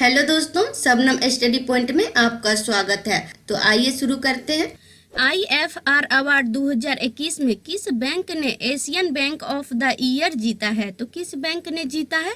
Hello दोस्तों, Shabnam study point में आपका स्वागत है। तो आइए शुरू करते हैं। IFR अवार्ड 2021 में किस बैंक ने Asian bank of the year जीता है? तो किस बैंक ने जीता है?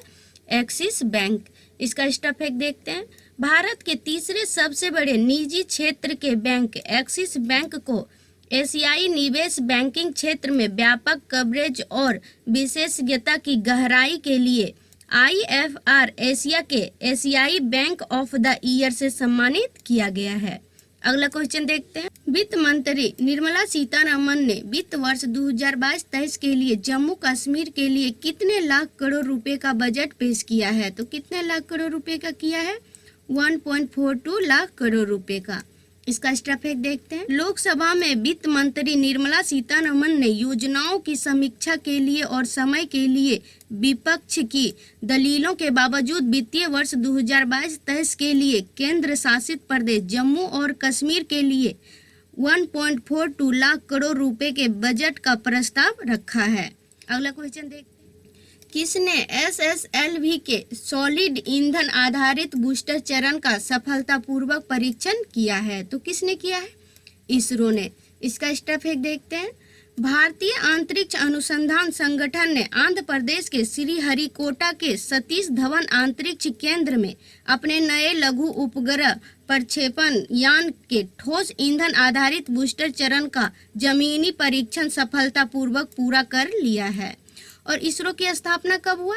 Axis bank. इसका स्टफ फैक्ट देखते हैं। भारत के तीसरे सबसे बड़े निजी क्षेत्र के बैंक एक्सिस बैंक को एशियाई निवेश बैंकिंग क्षेत्र में व्यापक कवरेज और विशेषज्ञता की गहराई के लिए IFR एशिया के एशियाई बैंक ऑफ द ईयर से सम्मानित किया गया है। अगला क्वेश्चन देखते हैं। वित्त मंत्री निर्मला सीतारमण ने वित्त वर्ष 2022-23 के लिए जम्मू कश्मीर के लिए कितने लाख करोड़ रुपए का बजट पेश किया है? तो कितने लाख करोड़ रुपए का किया है? 1.42 लाख करोड़ रुपए का। इसका स्टफ फैक्ट देखते हैं। लोकसभा में वित्त मंत्री निर्मला सीतारमण ने योजनाओं की समीक्षा के लिए और समय के लिए विपक्ष की दलीलों के बावजूद वित्तीय वर्ष 2022-23 के लिए केंद्र शासित प्रदेश जम्मू और कश्मीर के लिए 1.42 लाख करोड़ रुपए के बजट का प्रस्ताव रखा है। अगला क्वेश्चन देखते हैं। किसने SSLV के सॉलिड ईंधन आधारित बूस्टर चरण का सफलतापूर्वक परीक्षण किया है? तो किसने किया है? इसरो ने। इसका स्टफ एक देखते हैं। भारतीय अंतरिक्ष अनुसंधान संगठन ने आंध्र प्रदेश के श्रीहरिकोटा के सतीश धवन अंतरिक्ष केंद्र में अपने नए लघु उपग्रह प्रक्षेपण यान के ठोस ईंधन आधारित बूस्टर चरण का जमीनी परीक्षण सफलतापूर्वक पूरा कर लिया है। और इसरो की स्थापना कब हुआ?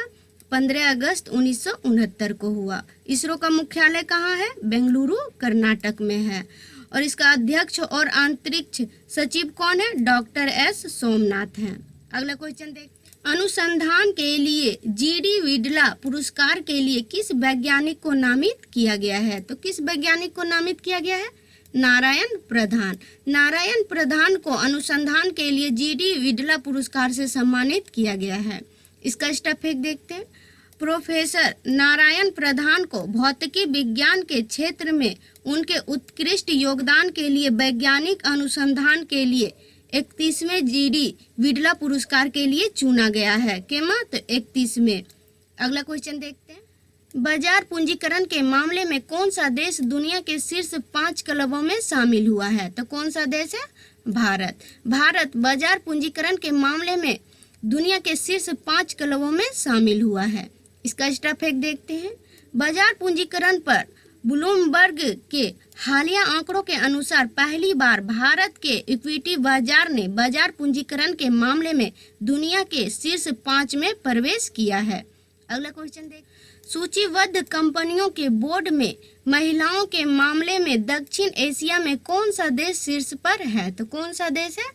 15 अगस्त 1969 को हुआ। इसरो का मुख्यालय कहाँ है? बेंगलुरु, कर्नाटक में है। और इसका अध्यक्ष और अंतरिक्ष सचिव कौन है? डॉक्टर S सोमनाथ हैं। अगला क्वेश्चन देख। अनुसंधान के लिए GD विडला पुरस्कार के लिए किस वैज्ञानिक को नामित किया गया है? तो किस वैज्ञानिक को नामित किया गया है? नारायण प्रधान। नारायण प्रधान को अनुसंधान के लिए GD विडला पुरस्कार से सम्मानित किया गया है। इसका स्टफ एक देखते हैं। प्रोफेसर नारायण प्रधान को भौतिकी विज्ञान के क्षेत्र में उनके उत्कृष्ट योगदान के लिए वैज्ञानिक अनुसंधान के लिए 31वें GD विडला पुरस्कार के लिए चुना गया है। तो 31 में। अगला क्वेश्चन देखते हैं। बाजार पूंजीकरण के मामले में कौन सा देश दुनिया के शीर्ष 5 क्लबों में शामिल हुआ है? तो कौन सा देश है? भारत। भारत बाजार पूंजीकरण के मामले में दुनिया के शीर्ष 5 क्लबों में शामिल हुआ है। इसका स्टफ एक देखते हैं। बाजार पूंजीकरण पर ब्लूमबर्ग के हालिया आंकड़ों के अनुसार पहली बार भारत के इक्विटी बाजार ने बाजार पूंजीकरण के मामले में दुनिया के शीर्ष 5 में प्रवेश किया है। अगला क्वेश्चन देख। सूचीबद्ध कंपनियों के बोर्ड में महिलाओं के मामले में दक्षिण एशिया में कौन सा देश शीर्ष पर है? तो कौन सा देश है?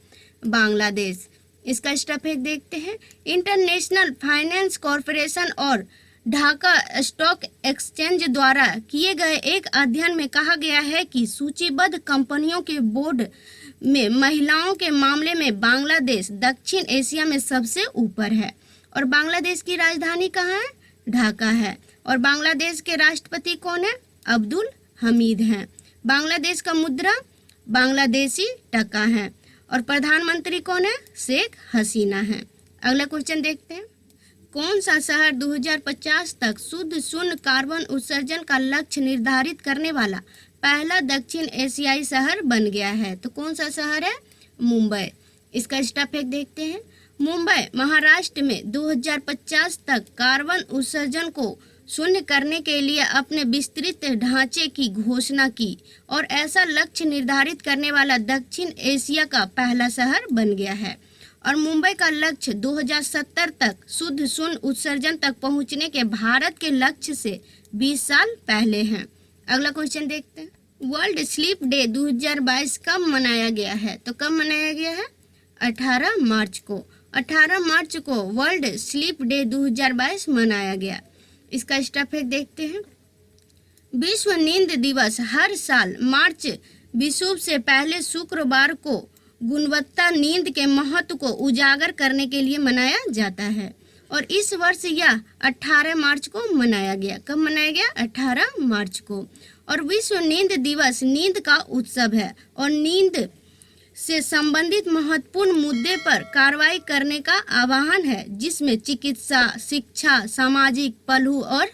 बांग्लादेश। इसका स्टफ एक देखते हैं। इंटरनेशनल फाइनेंस कॉरपोरेशन और ढाका स्टॉक एक्सचेंज द्वारा किए गए एक अध्ययन में कहा गया है कि सूचीबद्ध कंपनियों के बोर्ड में महिलाओं के मामले में बांग्लादेश दक्षिण एशिया में सबसे ऊपर है। और बांग्लादेश की राजधानी कहाँ है? ढाका है। और बांग्लादेश के राष्ट्रपति कौन है? अब्दुल हमीद हैं। बांग्लादेश का मुद्रा बांग्लादेशी टका है। और प्रधानमंत्री कौन है? शेख हसीना है। अगला क्वेश्चन देखते हैं। कौन सा शहर 2050 तक शुद्ध शून्य कार्बन उत्सर्जन का लक्ष्य निर्धारित करने वाला पहला दक्षिण एशियाई शहर बन गया है? तो कौन सा शहर है? मुंबई। इसका स्टफ एक देखते हैं। मुंबई महाराष्ट्र में 2050 तक कार्बन उत्सर्जन को शून्य करने के लिए अपने विस्तृत ढांचे की घोषणा की और ऐसा लक्ष्य निर्धारित करने वाला दक्षिण एशिया का पहला शहर बन गया है। और मुंबई का लक्ष्य 2070 तक शुद्ध शून्य उत्सर्जन तक पहुंचने के भारत के लक्ष्य से 20 साल पहले हैं। अगला क्वेश्चन देखते हैं। वर्ल्ड स्लीप डे 2022 कब मनाया गया है? तो कब मनाया गया है? 18 मार्च को। 18 मार्च को वर्ल्ड स्लीप डे 2022 मनाया गया। इसका स्टफ एक देखते हैं। विश्व नींद दिवस हर साल मार्च विषुव से पहले शुक्रवार को गुणवत्ता नींद के महत्व को उजागर करने के लिए मनाया जाता है। और इस वर्ष यह 18 मार्च को मनाया गया। कब मनाया गया? 18 मार्च को। और विश्व नींद दिवस नींद का उत्सव है और नींद से संबंधित महत्वपूर्ण मुद्दे पर कार्रवाई करने का आह्वान है, जिसमें चिकित्सा, शिक्षा, सामाजिक पहलू और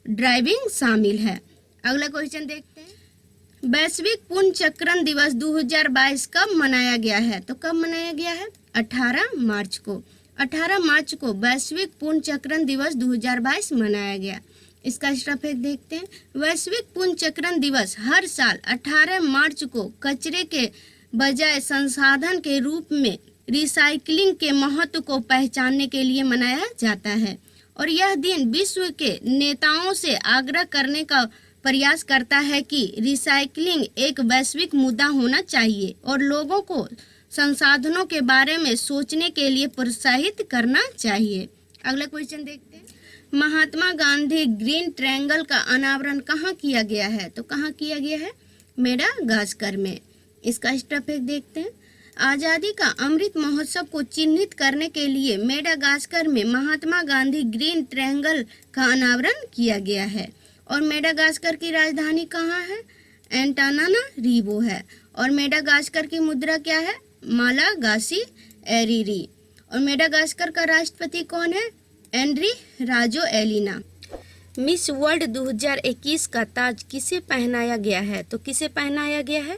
ड्राइविंग शामिल है। अगला क्वेश्चन देखते हैं। वैश्विक पुण्यचक्रण दिवस 2022 कब मनाया गया है? तो कब मनाया गया है? 18 मार्च को। 18 मार्च को वैश्विक पुण्यचक्रण दिवस 2022 मनाया गया। इसका स्टफेक्ट देखते हैं। वैश्विक पुण्यचक्रण दिवस हर साल 18 मार्च को कचरे के बजाय संसाधन के रूप में रिसाइकलिंग के महत्व को पहचानने के लिए मनाया जाता है और यह दिन विश्व के नेताओं से आग्रह करने का प्रयास करता है कि रिसाइकलिंग एक वैश्विक मुद्दा होना चाहिए और लोगों को संसाधनों के बारे में सोचने के लिए प्रोत्साहित करना चाहिए। अगला क्वेश्चन देखते हैं। महात्मा गांधी ग्रीन ट्रायंगल का अनावरण कहाँ किया गया है? तो कहाँ किया गया है? मेडागास्कर में। इसका स्टफेक्ट देखते हैं। आज़ादी का अमृत महोत्सव को चिन्हित करने के लिए मेडागास्कर में महात्मा गांधी ग्रीन ट्रायंगल का अनावरण किया गया है और मेडागास्कर की राजधानी कहाँ है? एंटानानारिवो है और मेडागास्कर की मुद्रा क्या है? मालागासी एरिरी। और मेडागास्कर का राष्ट्रपति कौन है? एंड्री राजो एलिना। मिस वर्ल्ड 2021 का ताज किसे पहनाया गया है? तो किसे पहनाया गया है?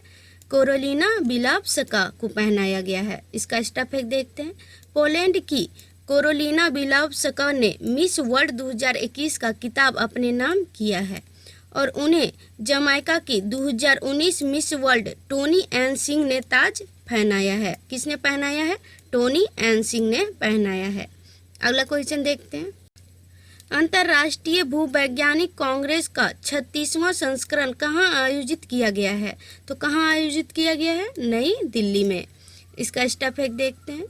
कोरोलिना बिलावस्का को पहनाया गया है। इसका स्टफेक्ट देखते हैं। पोलैंड की कोरोलिना बिलावस्का ने मिस वर्ल्ड 2021 का खिताब अपने नाम किया है और उन्हें जमाइका की 2019 miss world Tony N Singh ने ताज पहनाया है। किसने पहनाया है? टोनी एन सिंह ने पहनाया है। अगला क्वेश्चन देखते हैं। अंतर्राष्ट्रीय भूवैज्ञानिक कांग्रेस का 36वां संस्करण कहाँ आयोजित किया गया है? तो कहाँ आयोजित किया गया है? नई दिल्ली में। इसका स्टफेक्ट देखते हैं।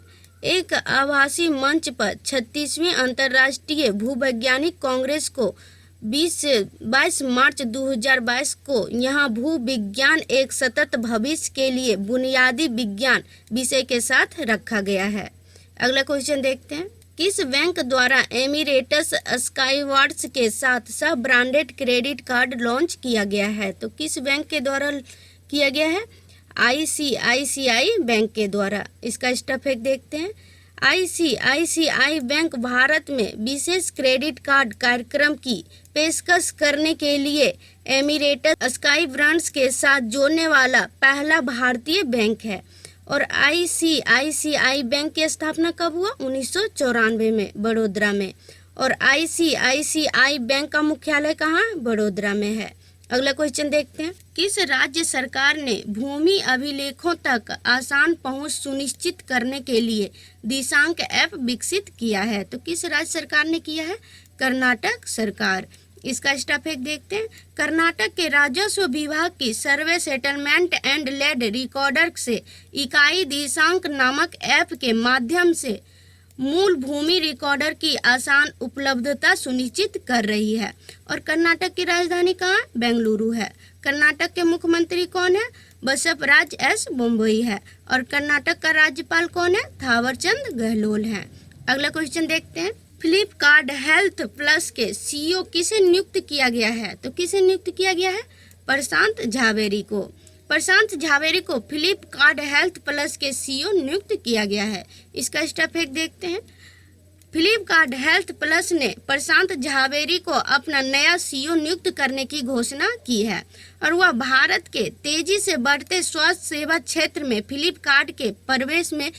एक आभासी मंच पर 36वीं अंतर्राष्ट्रीय भूवैज्ञानिक कांग्रेस को 22 मार्च 2022 को यहाँ भू विज्ञान एक सतत भविष्य के लिए बुनियादी विज्ञान विषय के साथ रखा गया है। अगला क्वेश्चन देखते हैं। किस बैंक द्वारा एमिरेट्स स्काईवार्ड्स के साथ सब ब्रांडेड क्रेडिट कार्ड लॉन्च किया गया है? तो किस बैंक के द्वारा किया गया है? ICICI बैंक के द्वारा। इसका स्टफेक्ट देखते हैं। ICICI बैंक भारत में विशेष क्रेडिट कार्ड कार्यक्रम की पेशकश करने के लिए एमिरेट्स स्काईवार्ड्स के साथ जोड़ने वाला पहला भारतीय बैंक है और ICICI बैंक की स्थापना कब हुआ? 1994 में बड़ोदरा में। और ICICI बैंक का मुख्यालय कहाँ? बड़ोदरा में है। अगला क्वेश्चन देखते हैं। किस राज्य सरकार ने भूमि अभिलेखों तक आसान पहुंच सुनिश्चित करने के लिए दिशांक ऐप विकसित किया है? तो किस राज्य सरकार ने किया है? कर्नाटक सरकार। इसका स्टफेक्ट देखते हैं। कर्नाटक के राजस्व विभाग की सर्वे सेटलमेंट एंड लैंड रिकॉर्डर से इकाई दिशांक नामक ऐप के माध्यम से मूल भूमि रिकॉर्डर की आसान उपलब्धता सुनिश्चित कर रही है और कर्नाटक की राजधानी कहाँ? बेंगलुरु है। कर्नाटक के मुख्यमंत्री कौन है? बसवराज एस बोम्मई है और कर्नाटक का राज्यपाल कौन है? थावरचंद गहलोत है। अगला क्वेश्चन देखते हैं। फ्लिपकार्ट हेल्थ प्लस के CEO किसे नियुक्त किया गया है? तो किसे नियुक्त किया गया है? प्रशांत झावेरी को। प्रशांत झावेरी को फ्लिपकार्ट हेल्थ प्लस के CEO नियुक्त किया गया है। इसका स्टफेक्ट देखते हैं। फ्लिपकार्ट हेल्थ प्लस ने प्रशांत झावेरी को अपना नया CEO नियुक्त करने की घोषणा की है और वह भारत के तेजी से बढ़ते स्वास्थ्य सेवा क्षेत्र में फ्लिपकार्ट के प्रवेश में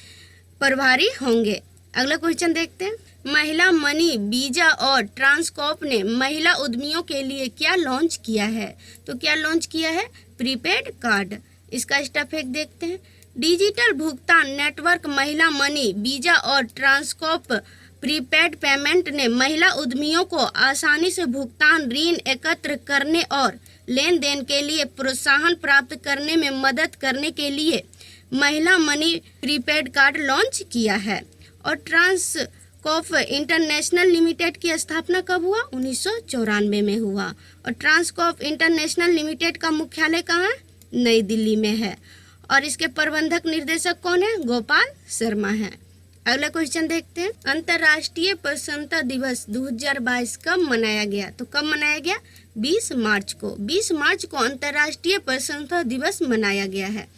प्रभारी होंगे। अगला क्वेश्चन देखते हैं। महिला मनी वीजा और ट्रांसकॉर्प ने महिला उद्यमियों के लिए क्या लॉन्च किया है? तो क्या लॉन्च किया है? Prepaid card. इसका स्टफेक्ट देखते हैं। डिजिटल भुगतान नेटवर्क महिला मनी वीजा और ट्रांसकॉर्प प्रीपेड पेमेंट ने महिला उद्यमियों को आसानी से भुगतान, ऋण एकत्र करने और लेन देन के लिए प्रोत्साहन प्राप्त करने में मदद करने के लिए महिला मनी प्रीपेड कार्ड लॉन्च किया है। और ट्रांसकॉर्प इंटरनेशनल लिमिटेड की स्थापना कब हुआ? 1994 में हुआ और ट्रांसकॉर्प इंटरनेशनल लिमिटेड का मुख्यालय कहाँ है? नई दिल्ली में है और इसके प्रबंधक निर्देशक कौन है? गोपाल शर्मा है। अगला क्वेश्चन देखते हैं। अंतर्राष्ट्रीय प्रसन्नता दिवस 2022 कब मनाया गया? तो कब मनाया गया? 20 मार्च को। 20 मार्च को अंतर्राष्ट्रीय प्रसन्नता दिवस मनाया गया है।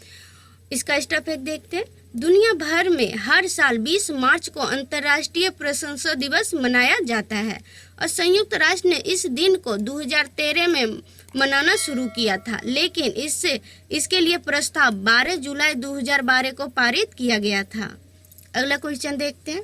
इसका स्टफेक्ट देखते हैं। दुनिया भर में हर साल 20 मार्च को अंतर्राष्ट्रीय प्रशंसा दिवस मनाया जाता है और संयुक्त राष्ट्र ने इस दिन को 2013 में मनाना शुरू किया था, लेकिन इसके लिए प्रस्ताव 12 जुलाई 2012 को पारित किया गया था। अगला क्वेश्चन देखते हैं,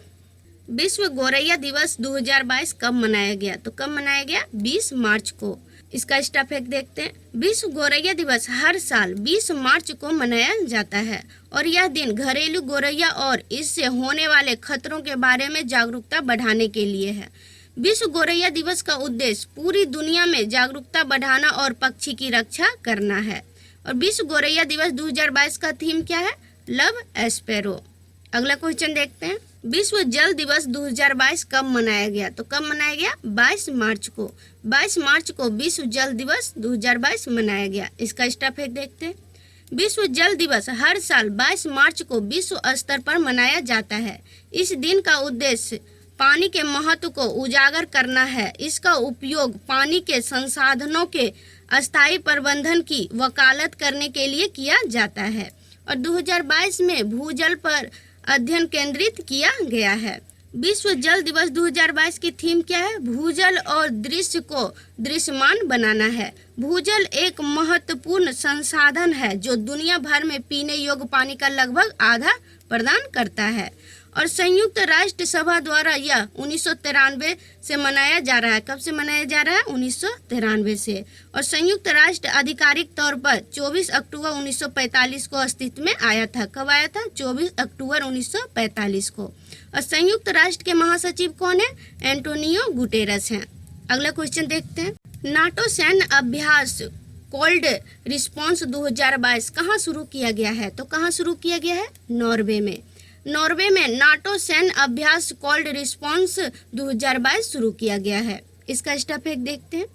विश्व गौरैया दिवस 2022 कब मनाया गया? तो कब मनाया गया? 20 मार्च को। इसका स्टैटिस्टिक्स फैक्ट देखते हैं, विश्व गौरैया दिवस हर साल 20 मार्च को मनाया जाता है और यह दिन घरेलू गौरैया और इससे होने वाले खतरों के बारे में जागरूकता बढ़ाने के लिए है। विश्व गौरैया दिवस का उद्देश्य पूरी दुनिया में जागरूकता बढ़ाना और पक्षी की रक्षा करना है। और विश्व गौरैया दिवस 2022 का थीम क्या है? लव एस्पेरो। अगला क्वेश्चन देखते हैं, विश्व जल दिवस 2022 कब मनाया गया? तो कब मनाया गया? 22 मार्च को। 22 मार्च को विश्व जल दिवस 2022 मनाया गया। इसका स्टैटिस्टिक्स देखते हैं, विश्व जल दिवस हर साल 22 मार्च को विश्व स्तर पर मनाया जाता है। इस दिन का उद्देश्य पानी के महत्व को उजागर करना है। इसका उपयोग पानी के संसाधनों के अस्थायी प्रबंधन की वकालत करने के लिए किया जाता है और 2022 में भूजल पर अध्ययन केंद्रित किया गया है। विश्व जल दिवस 2022 की थीम क्या है? भूजल और दृश्य को दृश्यमान बनाना है। भूजल एक महत्वपूर्ण संसाधन है जो दुनिया भर में पीने योग्य पानी का लगभग आधा प्रदान करता है और संयुक्त राष्ट्र सभा द्वारा यह 1993 से मनाया जा रहा है। कब से मनाया जा रहा है? 1993 से। और संयुक्त राष्ट्र आधिकारिक तौर पर 24 अक्टूबर 1945 को अस्तित्व में आया था। कब आया था? 24 अक्टूबर 1945 को। और संयुक्त राष्ट्र के महासचिव कौन है? एंटोनियो गुटेरस हैं। अगला क्वेश्चन देखते हैं, नाटो सैन्य अभ्यास कोल्ड रिस्पॉन्स 2022 कहाँ शुरू किया गया है? तो कहाँ शुरू किया गया है? नॉर्वे में। नॉर्वे में नाटो सैन्य अभ्यास कोल्ड रिस्पॉन्स 2022 शुरू किया गया है। इसका स्टैटिस्टिक्स देखते हैं,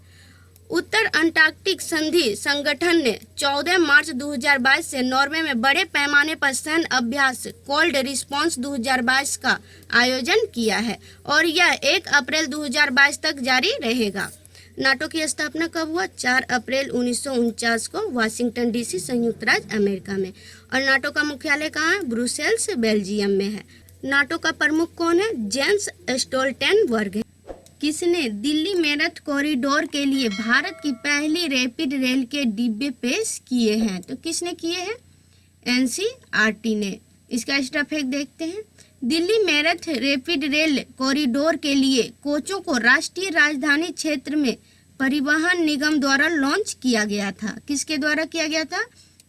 उत्तर अंटार्कटिक संधि संगठन ने 14 मार्च 2022 से नॉर्वे में बड़े पैमाने पर सैन्य अभ्यास कोल्ड रिस्पॉन्स 2022 का आयोजन किया है और यह 1 अप्रैल 2022 तक जारी रहेगा। नाटो की स्थापना कब हुआ? 4 अप्रैल 1949 को वाशिंगटन डीसी, संयुक्त राज्य अमेरिका में। और नाटो का मुख्यालय कहाँ है? ब्रुसेल्स, बेल्जियम में है। नाटो का प्रमुख कौन है? जेंस स्टोल्टेनबर्ग है। किसने दिल्ली मेरठ कॉरिडोर के लिए भारत की पहली रैपिड रेल के डिब्बे पेश किए हैं? तो किसने किए हैं? एनसीआरटी ने। इसका स्टैटिस्टिक्स देखते हैं, Delhi Meerut rapid rail corridor के लिए कोचों को राष्ट्रीय राजधानी क्षेत्र में परिवहन निगम द्वारा लॉन्च किया गया था। किसके द्वारा किया गया था?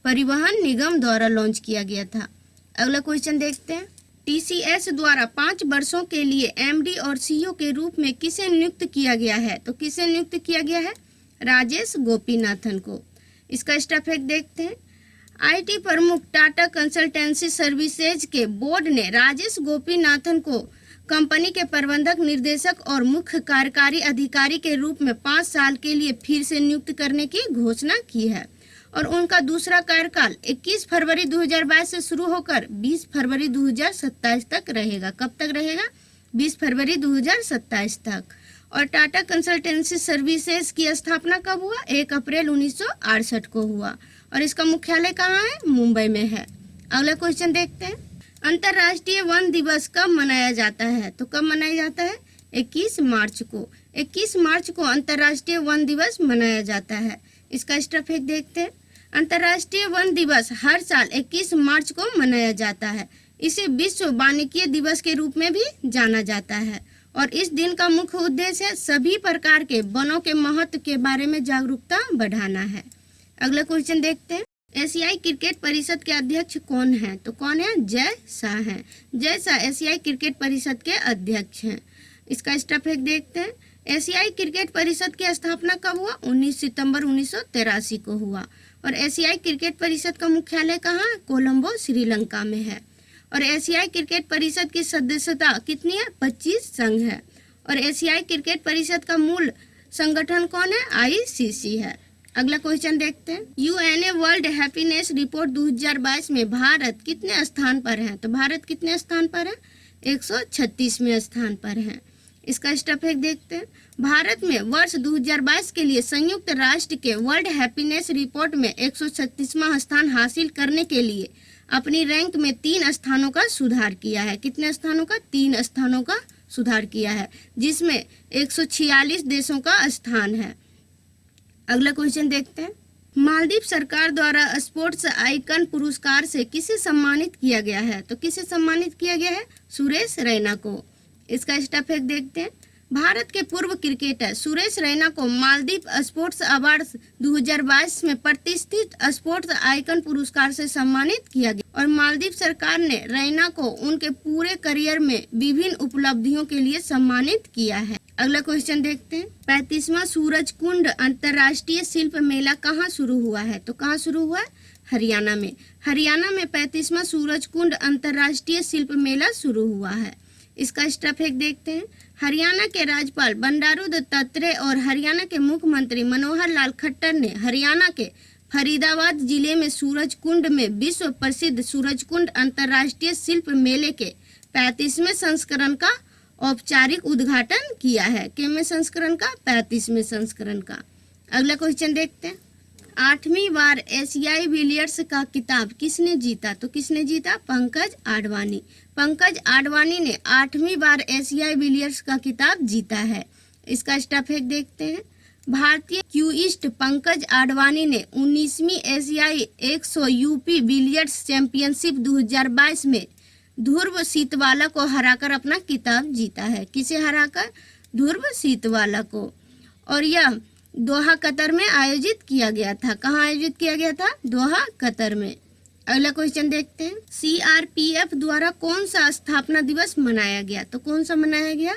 परिवहन निगम द्वारा लॉन्च किया गया था। अगला क्वेश्चन देखते हैं, टीसीएस द्वारा 5 वर्षों के लिए एमडी और सीईओ के रूप में किसे नियुक्त किया गया है? तो किसे नियुक्त किया गया है? राजेश गोपीनाथन को। इसका स्टैटिस्टिक्स देखते हैं, आईटी प्रमुख टाटा कंसल्टेंसी सर्विसेज के बोर्ड ने राजेश गोपीनाथन को कंपनी के प्रबंधक निर्देशक और मुख्य कार्यकारी अधिकारी के रूप में 5 साल के लिए फिर से नियुक्त करने की घोषणा की है और उनका दूसरा कार्यकाल 21 फरवरी 2022 से शुरू होकर 20 फरवरी 2027 तक रहेगा। कब तक रहेगा? 20 फरवरी 2027 तक। और टाटा कंसल्टेंसी सर्विसेज की स्थापना कब हुआ? 1 अप्रैल 1968 को हुआ और इसका मुख्यालय कहाँ है? मुंबई में है। अगला क्वेश्चन देखते हैं, अंतर्राष्ट्रीय वन दिवस कब मनाया जाता है? तो कब मनाया जाता है? 21 मार्च को। 21 मार्च को अंतर्राष्ट्रीय वन दिवस मनाया जाता है। इसका स्टैटिस्टिक्स देखते हैं, अंतर्राष्ट्रीय वन दिवस हर साल 21 मार्च को मनाया जाता है। इसे विश्व वानिकी दिवस के रूप में भी जाना जाता है और इस दिन का मुख्य उद्देश्य है सभी प्रकार के वनों के महत्व के बारे में जागरूकता बढ़ाना है। अगला क्वेश्चन देखते हैं, एशियाई क्रिकेट परिषद के अध्यक्ष कौन है? तो कौन है? जय शाह हैं। जय शाह एशियाई क्रिकेट परिषद के अध्यक्ष हैं। इसका स्टैटिस्टिक्स देखते हैं, एशियाई क्रिकेट परिषद की स्थापना कब हुआ? 19 सितंबर 1983 को हुआ और एशियाई क्रिकेट परिषद का मुख्यालय कहाँ? कोलंबो, श्रीलंका में है। और एशियाई क्रिकेट परिषद की सदस्यता कितनी है? 25 संघ है और एशियाई क्रिकेट परिषद का मूल संगठन कौन है? आईसीसी है। अगला क्वेश्चन देखते हैं, यूएनए वर्ल्ड हैप्पीनेस रिपोर्ट 2022 में भारत कितने स्थान पर है? तो भारत कितने स्थान पर है? 136वें स्थान पर है। इसका स्टैटिस्टिक्स देखते हैं, भारत में वर्ष 2022 के लिए संयुक्त राष्ट्र के वर्ल्ड हैप्पीनेस रिपोर्ट में 136वां स्थान हासिल करने के लिए अपनी रैंक में 3 स्थानों का सुधार किया है। कितने स्थानों का? 3 स्थानों का सुधार किया है, जिसमें 146 देशों का स्थान है। अगला क्वेश्चन देखते हैं। मालदीव सरकार द्वारा स्पोर्ट्स आइकन पुरस्कार से किसे सम्मानित किया गया है? तो किसे सम्मानित किया गया है? सुरेश रैना को। इसका स्टेप एक देखते हैं। भारत के पूर्व क्रिकेटर सुरेश रैना को मालदीव स्पोर्ट्स अवार्ड्स 2022 में प्रतिष्ठित स्पोर्ट्स आइकन पुरस्कार से सम्मानित किया गया और मालदीव सरकार ने रैना को उनके पूरे करियर में विभिन्न उपलब्धियों के लिए सम्मानित किया है। अगला क्वेश्चन देखते हैं। 35वां सूरज कुंड अंतर्राष्ट्रीय शिल्प मेला कहाँ शुरू हुआ है? तो कहाँ शुरू हुआ है? हरियाणा में। हरियाणा में 35वां सूरज कुंड अंतर्राष्ट्रीय शिल्प मेला शुरू हुआ है। इसका स्टेप एक देखते हैं। हरियाणा के राज्यपाल बंडारू दत्तात्रेय और हरियाणा के मुख्यमंत्री मनोहर लाल खट्टर ने हरियाणा के फरीदाबाद जिले में सूरज कुंड में विश्व प्रसिद्ध सूरज कुंड अंतर्राष्ट्रीय शिल्प मेले के 35वें संस्करण का औपचारिक उद्घाटन किया है। कितवें संस्करण का? 35वें संस्करण का। अगला क्वेश्चन देखते हैं। 8वीं बार एशियाई बिलियर्ड्स का खिताब किसने जीता? तो किसने जीता? पंकज आडवाणी। पंकज आडवाणी ने 8वीं बार एशियाई बिलियर्ड्स का खिताब जीता है। इसका स्टेप एक देखते हैं। भारतीय क्यूइस्ट पंकज आडवाणी ने 19वीं एशियाई 100 यूपी बिलियर्ड्स चैंपियनशिप 2022 में ध्रुव सीतवाला को हराकर अपना खिताब जीता है। किसे हराकर? ध्रुव सीतवाला को। और यह दोहा कतर में आयोजित किया गया था। कहाँ आयोजित किया गया था? दोहा कतर में। अगला क्वेश्चन देखते हैं। सीआरपीएफ द्वारा कौन सा स्थापना दिवस मनाया गया? तो कौन सा मनाया गया?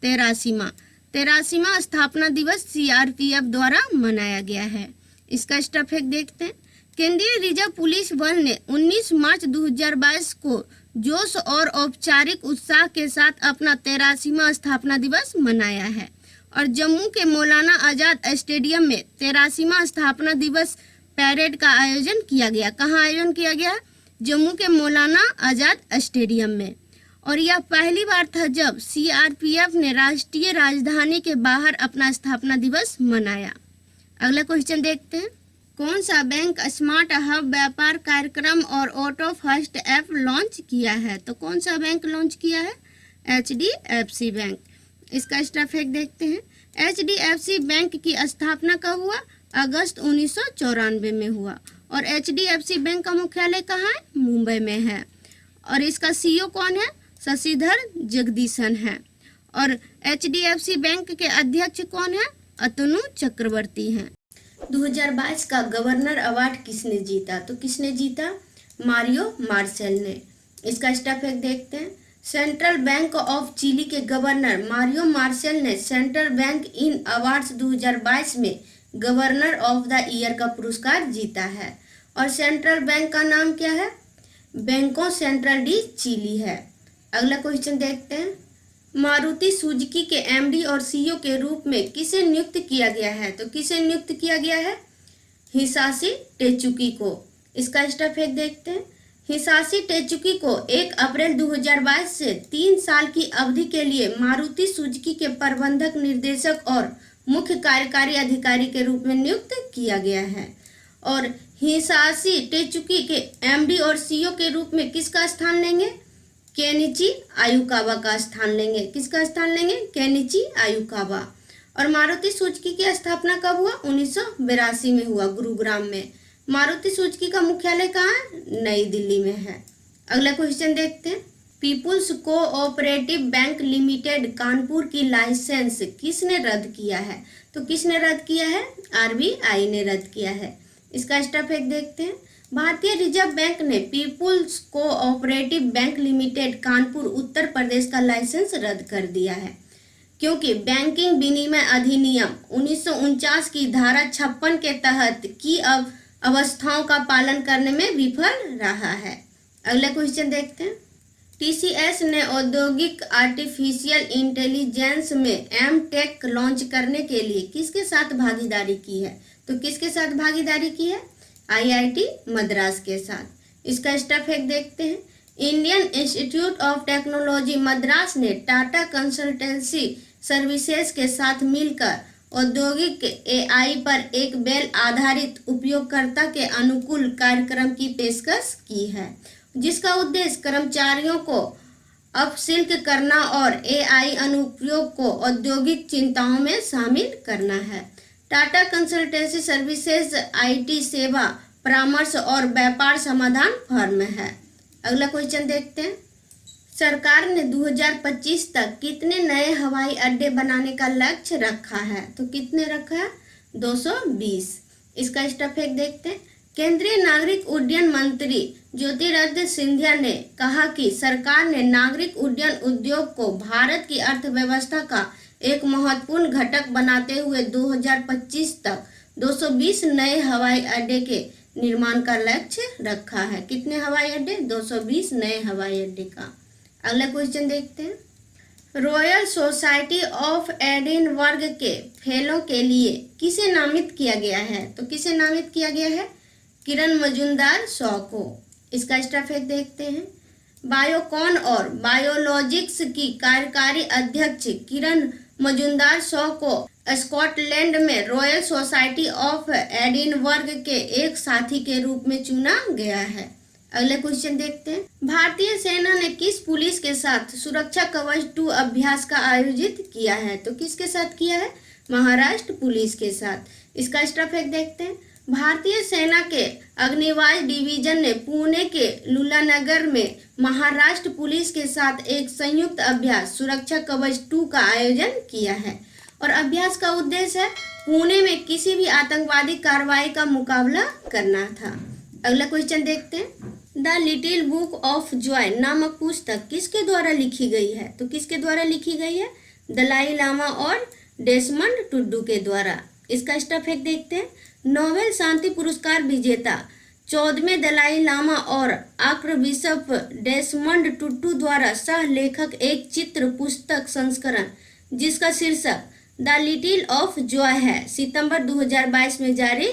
83वां स्थापना दिवस सीआरपीएफ द्वारा मनाया गया है। इसका स्टेप एक देखते हैं। केंद्रीय रिजर्व पुलिस बल ने 19 मार्च 2022 को जोश और औपचारिक उत्साह के साथ अपना 83वां स्थापना दिवस मनाया है और जम्मू के मौलाना आजाद स्टेडियम में 83वां स्थापना दिवस पैरेड का आयोजन किया गया। कहाँ आयोजन किया गया? जम्मू के मौलाना आजाद स्टेडियम में। और यह पहली बार था जब सीआरपीएफ ने राष्ट्रीय राजधानी के बाहर अपना स्थापना दिवस मनाया। अगला क्वेश्चन देखते हैं। कौन सा बैंक स्मार्ट हब व्यापार कार्यक्रम और ऑटो फर्स्ट ऐप लॉन्च किया है? तो कौन सा बैंक लॉन्च किया है? HDFC bank. इसका स्टेप एक देखते हैं। HDFC बैंक की स्थापना कब हुआ? अगस्त 1994 में हुआ और HDFC बैंक का मुख्यालय कहाँ है? मुंबई में है। और इसका CEO कौन है? शशिधर जगदीशन है। और HDFC बैंक के अध्यक्ष कौन है? अतनु चक्रवर्ती हैं। 2022 का गवर्नर अवार्ड किसने जीता? तो किसने जीता? मारियो मार्सेल ने। इसका स्टेप एक देखते हैं। सेंट्रल बैंक ऑफ चिली के गवर्नर मारियो मार्सेल ने सेंट्रल बैंक इन अवार्ड्स 2022 में गवर्नर ऑफ द ईयर का पुरस्कार जीता है। और सेंट्रल बैंक का नाम क्या है? बैंको सेंट्रल डी चिली है। अगला क्वेश्चन देखते हैं। मारुति सुजुकी के MD और CEO के रूप में किसे नियुक्त किया गया है? तो किसे नियुक्त किया गया है? हिसाशी टेचुकी को। इसका स्टेप एक देखते हैं। हिसाशी टेचुकी को 1 अप्रैल 2022 से 3 साल की अवधि के लिए मारुति सुजुकी के प्रबंधक निर्देशक और मुख्य कार्यकारी अधिकारी के रूप में नियुक्त किया गया है। और हिसाशी टेचुकी के MD और CEO के रूप में किसका स्थान लेंगे? केनिची आयुकावा का स्थान लेंगे। किसका स्थान लेंगे? Kenichi Ayukawa. और मारुति सुजुकी की स्थापना कब हुआ? 1982 में हुआ, गुरुग्राम में। मारुति सुजुकी का मुख्यालय कहाँ है? नई दिल्ली में है। अगला क्वेश्चन देखते हैं। Peoples cooperative bank limited Kanpur की लाइसेंस किसने रद्द किया है? तो किसने रद्द किया है? RBI ने रद्द किया है। इसका स्टेप एक देखते हैं। भारतीय रिजर्व बैंक ने peoples cooperative bank limited Kanpur Uttar Pradesh का लाइसेंस रद्द कर दिया है क्योंकि बैंकिंग विनिमय अधिनियम 1949 की धारा 56 के तहत की अवस्थाओं का पालन करने में विफल रहा है। अगला क्वेश्चन देखते हैं। TCS ने औद्योगिक आर्टिफिशियल इंटेलिजेंस में M.Tech लॉन्च करने के लिए किसके साथ भागीदारी की है? तो किसके साथ भागीदारी की है? IIT मद्रास के साथ। इसका स्टेप एक देखते हैं। Indian institute of technology Madras ने टाटा कंसल्टेंसी सर्विसेज के साथ मिलकर औद्योगिक AI पर एक बेल आधारित उपयोगकर्ता के अनुकूल कार्यक्रम की पेशकश की है जिसका उद्देश्य कर्मचारियों को अपस्किल करना और AI अनुप्रयोग को औद्योगिक चिंताओं में शामिल करना है। टाटा कंसल्टेंसी सर्विसेज आईटी सेवा परामर्श और व्यापार समाधान फर्म है। अगला क्वेश्चन देखते हैं। सरकार ने 2025 तक कितने नए हवाई अड्डे बनाने का लक्ष्य रखा है? तो कितने रखा है? 220। इसका स्टफेक्ट देखते हैं। केंद्रीय नागरिक उड्डयन मंत्री ज्योतिरादित्य सिंधिया ने कहा कि सरकार ने नागरिक उड्डयन उद्योग को भारत की अर्थव्यवस्था का एक महत्वपूर्ण घटक बनाते हुए 2025 तक 220 नए हवाई अड्डे के निर्माण का लक्ष्य रखा है। कितने हवाई अड्डे? 220 नए हवाई अड्डे का। अगला क्वेश्चन देखते हैं। रॉयल सोसाइटी ऑफ एडिनबर्ग के फेलो के लिए किसे नामित किया गया है? तो किसे नामित किया गया है? किरण मजूमदार शॉ को। इसका स्टफेक्ट देखते हैं। बायोकॉन और बायोलॉजिक्स की कार्यकारी अध्यक्ष किरण मजूमदार शॉ को स्कॉटलैंड में रॉयल सोसाइटी ऑफ एडिनबर्ग के एक साथी के रूप में चुना गया है। अगले क्वेश्चन देखते हैं। भारतीय सेना ने किस पुलिस के साथ सुरक्षा कवच 2 अभ्यास का आयोजित किया है? तो किसके साथ किया है? महाराष्ट्र पुलिस के साथ। इसका स्टफेक्ट देखते हैं। भारतीय सेना के अग्निबाज डिवीजन ने पुणे के लुलानगर में महाराष्ट्र पुलिस के साथ एक संयुक्त अभ्यास सुरक्षा कवच 2 का आयोजन किया है और अभ्यास का उद्देश्य है पुणे में किसी भी आतंकवादी कार्रवाई का मुकाबला करना था। अगला क्वेश्चन देखते हैं। The little book of Joy नामक पुस्तक किसके द्वारा लिखी गई है? तो किसके द्वारा लिखी गई है? दलाई लामा और डेसमंड टुडू के द्वारा। इसका स्टफेक्ट देखते हैं। नोबेल शांति पुरस्कार विजेता 14वें दलाई लामा और आर्कबिशप डेसमंड टुटू द्वारा सह लेखक एक चित्र पुस्तक संस्करण जिसका शीर्षक द लिटिल ऑफ जॉय है सितंबर 2022 में जारी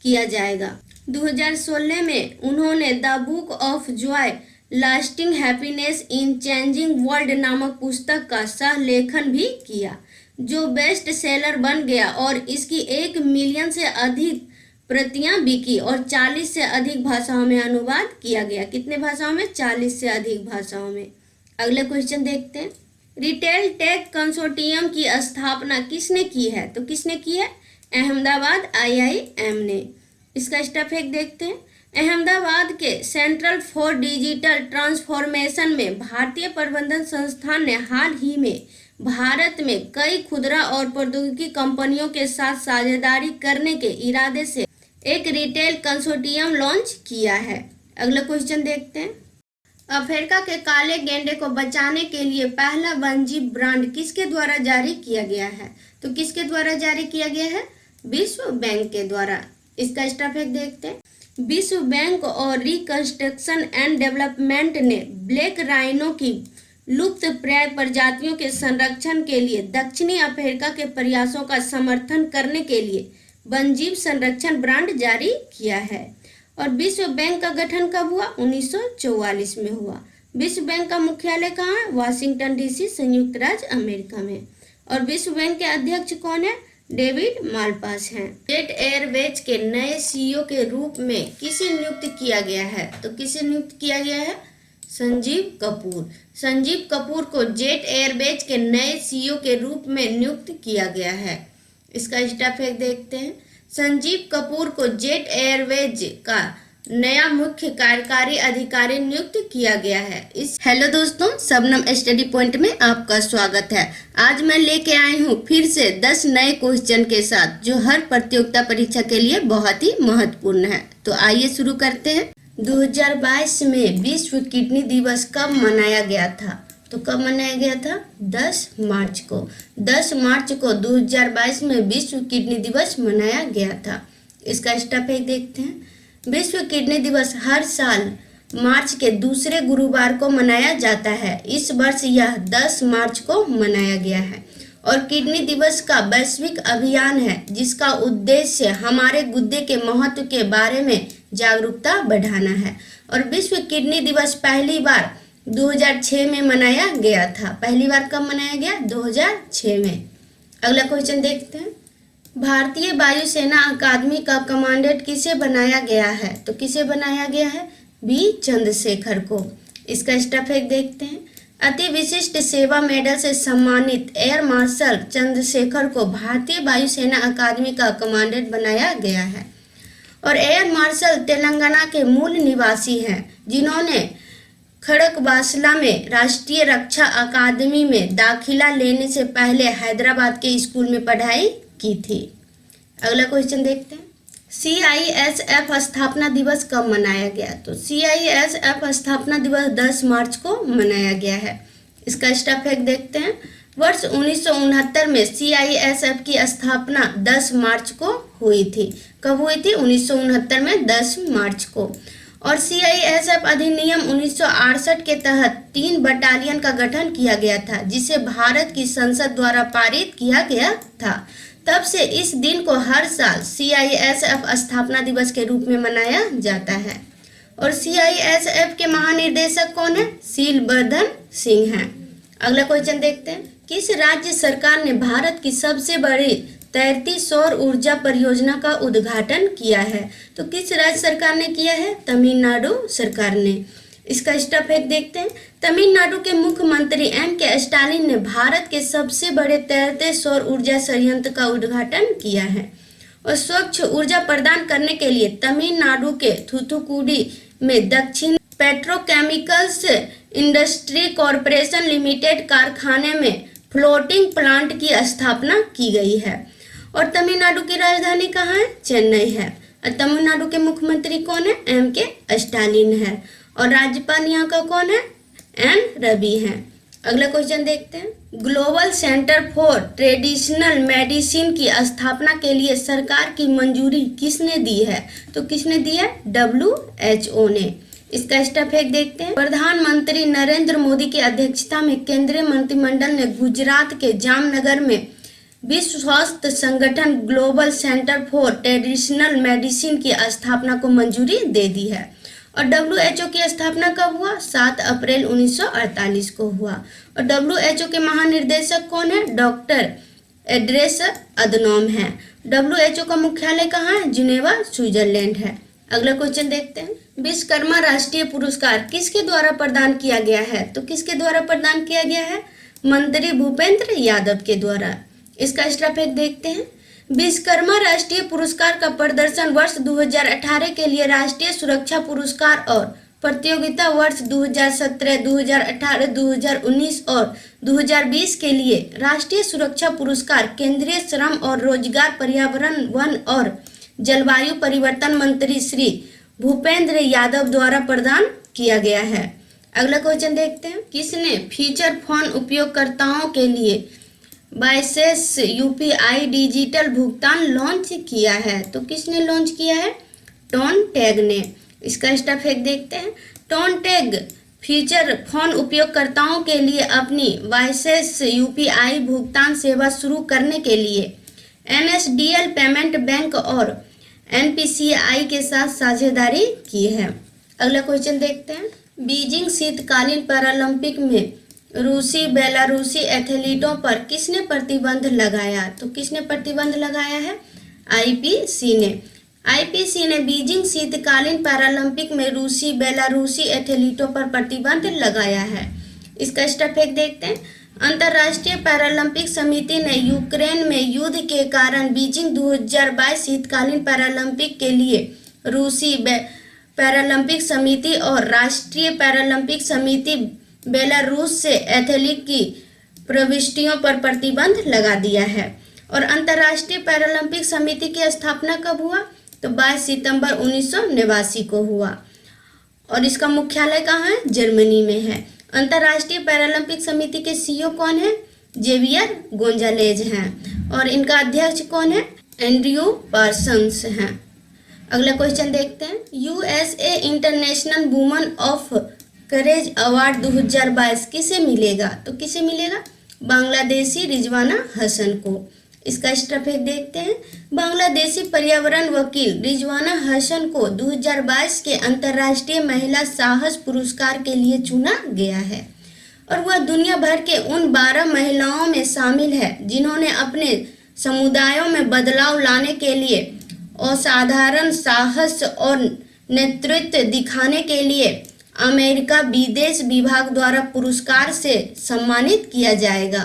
किया जाएगा। 2016 में उन्होंने the book of Joy lasting happiness in changing world नामक पुस्तक का सह लेखन भी किया जो बेस्ट सेलर बन गया और इसकी 1 मिलियन से अधिक प्रतियां बिकी और 40 से अधिक भाषाओं में अनुवाद किया गया। कितने भाषाओं में? 40 से अधिक भाषाओं में। अगले क्वेश्चन देखते हैं। रिटेल टेक कंसोर्टियम की स्थापना किसने की है? तो किसने की है? अहमदाबाद IIM ने। इसका स्टफेक्ट देखते हैं। अहमदाबाद के सेंट्रल फॉर डिजिटल ट्रांसफॉर्मेशन में भारतीय प्रबंधन संस्थान ने हाल ही में भारत में कई खुदरा और प्रौद्योगिकी कंपनियों के साथ साझेदारी करने के इरादे से एक रिटेल कंसोर्टियम लॉन्च किया है। अगला क्वेश्चन देखते हैं। अफ्रीका के काले गेंडे को बचाने के लिए पहला बंजी ब्रांड किसके द्वारा जारी किया गया है? तो किसके द्वारा जारी किया गया है? विश्व बैंक के द्वारा। इसका स्टफेक्ट देखते हैं। विश्व बैंक और रिकंस्ट्रक्शन एंड डेवलपमेंट ने ब्लैक राइनो की लुप्त प्राय प्रजातियों के संरक्षण के लिए दक्षिणी अफ्रीका के प्रयासों का समर्थन करने के लिए वन्यजीव संरक्षण ब्रांड जारी किया है। और विश्व बैंक का गठन कब हुआ? 1944 में हुआ। विश्व बैंक का मुख्यालय कहाँ है? वाशिंगटन DC, संयुक्त राज्य अमेरिका में। और विश्व बैंक के अध्यक्ष कौन है? डेविड मालपास हैं। जेट एयरवेज के नए CEO के रूप में किसे नियुक्त किया गया है? तो किसे नियुक्त किया गया है? संजीव कपूर। संजीव कपूर को जेट एयरवेज के नए CEO के रूप में नियुक्त किया गया है। इसका स्टफेक्ट देखते हैं। संजीव कपूर को जेट एयरवेज का नया मुख्य कार्यकारी अधिकारी नियुक्त किया गया है। हेलो दोस्तों, शबनम स्टडी पॉइंट में आपका स्वागत है। आज मैं लेके आई हूँ फिर से 10 नए क्वेश्चन के साथ जो हर प्रतियोगिता परीक्षा के लिए बहुत ही महत्वपूर्ण है। तो आइए शुरू करते हैं। 2022 में विश्व किडनी दिवस कब मनाया गया था? तो कब मनाया गया था? 10 मार्च को। 10 मार्च को 2022 में विश्व किडनी दिवस मनाया गया था। इसका स्टफेक्ट देखते हैं। विश्व किडनी दिवस हर साल मार्च के दूसरे गुरुवार को मनाया जाता है। इस वर्ष यह 10 मार्च को मनाया गया है और किडनी दिवस का वैश्विक अभियान है जिसका उद्देश्य हमारे गुर्दे के महत्व के बारे में जागरूकता बढ़ाना है। और विश्व किडनी दिवस पहली बार 2006 में मनाया गया था। पहली बार कब मनाया गया? 2006 में। अगला क्वेश्चन देखते हैं। भारतीय वायुसेना अकादमी का कमांडेंट किसे बनाया गया है? तो किसे बनाया गया है? बी चंद्रशेखर को। इसका स्टफेक्ट देखते हैं। अति विशिष्ट सेवा मेडल से सम्मानित एयर मार्शल चंद्रशेखर को भारतीय वायुसेना अकादमी का कमांडेंट बनाया गया है। और एयर मार्शल तेलंगाना के मूल निवासी हैं, जिन्होंने खड़कवासला में राष्ट्रीय रक्षा अकादमी में दाखिला लेने से पहले हैदराबाद के स्कूल में पढ़ाई की थी। अगला क्वेश्चन देखते हैं, CISF स्थापना दिवस कब मनाया गया? तो CISF स्थापना दिवस 10 मार्च को मनाया गया है। इसका स्टफ फैक्ट देखते हैं। वर्ष 1969 में CISF की स्थापना 10 मार्च को हुई थी। कब हुई थी? 1969 में 10 मार्च को। और CISF अधिनियम 1968 के तहत 3 बटालियन का गठन किया गया था, जिसे भारत की संसद द्वारा पारित किया गया था। तब से इस दिन को हर साल CISF स्थापना दिवस के रूप में मनाया जाता है। और CISF के महानिर्देशक कौन है? शीलवर्धन सिंह हैं। अगला क्वेश्चन देखते हैं, किस राज्य सरकार ने भारत की सबसे बड़ी तैरती सौर ऊर्जा परियोजना का उद्घाटन किया है? तो किस राज्य सरकार ने किया है? तमिलनाडु सरकार ने। इसका स्टफ फैक्ट देखते हैं। तमिलनाडु के मुख्यमंत्री MK स्टालिन ने भारत के सबसे बड़े तैरते सौर ऊर्जा संयंत्र का उद्घाटन किया है। और स्वच्छ ऊर्जा प्रदान करने के लिए तमिलनाडु के थूथुकुडी में दक्षिण पेट्रोकेमिकल्स इंडस्ट्री कॉरपोरेशन लिमिटेड कारखाने में फ्लोटिंग प्लांट की स्थापना की गई है। और तमिलनाडु की राजधानी कहाँ है? चेन्नई है। और तमिलनाडु के मुख्यमंत्री कौन है? MK स्टालिन है। और राज्यपाल यहाँ का कौन है? N रवि है। अगला क्वेश्चन देखते हैं, global centre for traditional medicine की स्थापना के लिए सरकार की मंजूरी किसने दी है? तो किसने दी है? WHO ने। इसका स्टफ फैक्ट देखते हैं। प्रधानमंत्री नरेंद्र मोदी की अध्यक्षता में केंद्रीय मंत्रिमंडल ने गुजरात के जामनगर में विश्व स्वास्थ्य संगठन global centre for traditional medicine की स्थापना को मंजूरी दे दी है। और WHO की स्थापना कब हुआ? 7 अप्रैल 1948 को हुआ। और WHO के महानिर्देशक कौन है? डॉक्टर टेड्रोस अधनॉम है। WHO का मुख्यालय कहाँ है? जिनेवा, स्विट्जरलैंड है। अगला क्वेश्चन देखते हैं, विश्वकर्मा राष्ट्रीय पुरस्कार किसके द्वारा प्रदान किया गया है? तो किसके द्वारा प्रदान किया गया है? मंत्री भूपेंद्र यादव के द्वारा। इसका स्टफ फैक्ट देखते हैं। विश्वकर्मा राष्ट्रीय पुरस्कार का प्रदर्शन वर्ष 2018 के लिए राष्ट्रीय सुरक्षा पुरस्कार और प्रतियोगिता वर्ष 2017, 2018, 2019 और 2020 के लिए राष्ट्रीय सुरक्षा पुरस्कार केंद्रीय श्रम और रोजगार, पर्यावरण, वन और जलवायु परिवर्तन मंत्री श्री भूपेंद्र यादव द्वारा प्रदान किया गया है। अगला क्वेश्चन देखते हैं, किसने फीचर फोन उपयोगकर्ताओं के लिए बाइसेस UPI डिजिटल भुगतान लॉन्च किया है? तो किसने लॉन्च किया है? टोनटैग ने। इसका स्टफ फैक्ट देखते हैं। टोनटैग फीचर फोन उपयोगकर्ताओं के लिए अपनी बाइसेस UPI भुगतान सेवा शुरू करने के लिए NSDL पेमेंट बैंक और NPCI के साथ साझेदारी की है। अगला क्वेश्चन देखते हैं, बीजिंग शीतकालीन पैरालंपिक में रूसी बेलारूसी एथलीटों पर किसने प्रतिबंध लगाया? तो किसने प्रतिबंध लगाया है? IPC ने। IPC ने बीजिंग शीतकालीन पैरालंपिक में रूसी बेलारूसी एथलीटों पर प्रतिबंध लगाया है। इसका स्टफ फैक्ट देखते हैं। अंतर्राष्ट्रीय पैरालंपिक समिति ने यूक्रेन में युद्ध के कारण बीजिंग 2022 शीतकालीन पैरालंपिक के लिए रूसी पैरालंपिक समिति और राष्ट्रीय पैरालंपिक समिति बेलारूस से एथलीट की प्रविष्टियों पर प्रतिबंध लगा दिया है। और अंतर्राष्ट्रीय पैरालंपिक समिति की स्थापना कब हुआ? तो 22 सितंबर 1989 को हुआ। और इसका मुख्यालय कहाँ है? जर्मनी में है। अंतर्राष्ट्रीय पैरालंपिक समिति के CEO कौन है? जेवियर गोंजालेज हैं। और इनका अध्यक्ष कौन है? एंड्रयू पार्सन्स हैं। अगला क्वेश्चन देखते हैं, USA international woman of courage award 2022 किसे मिलेगा? तो किसे मिलेगा? बांग्लादेशी रिजवाना हसन को। इसका स्टफ फैक्ट देखते हैं। बांग्लादेशी पर्यावरण वकील रिजवाना हसन को 2022 के अंतर्राष्ट्रीय महिला साहस पुरस्कार के लिए चुना गया है। और वह दुनिया भर के उन 12 महिलाओं में शामिल है जिन्होंने अपने समुदायों में बदलाव लाने के लिए असाधारण साहस और नेतृत्व दिखाने के लिए अमेरिका विदेश विभाग द्वारा पुरस्कार से सम्मानित किया जाएगा।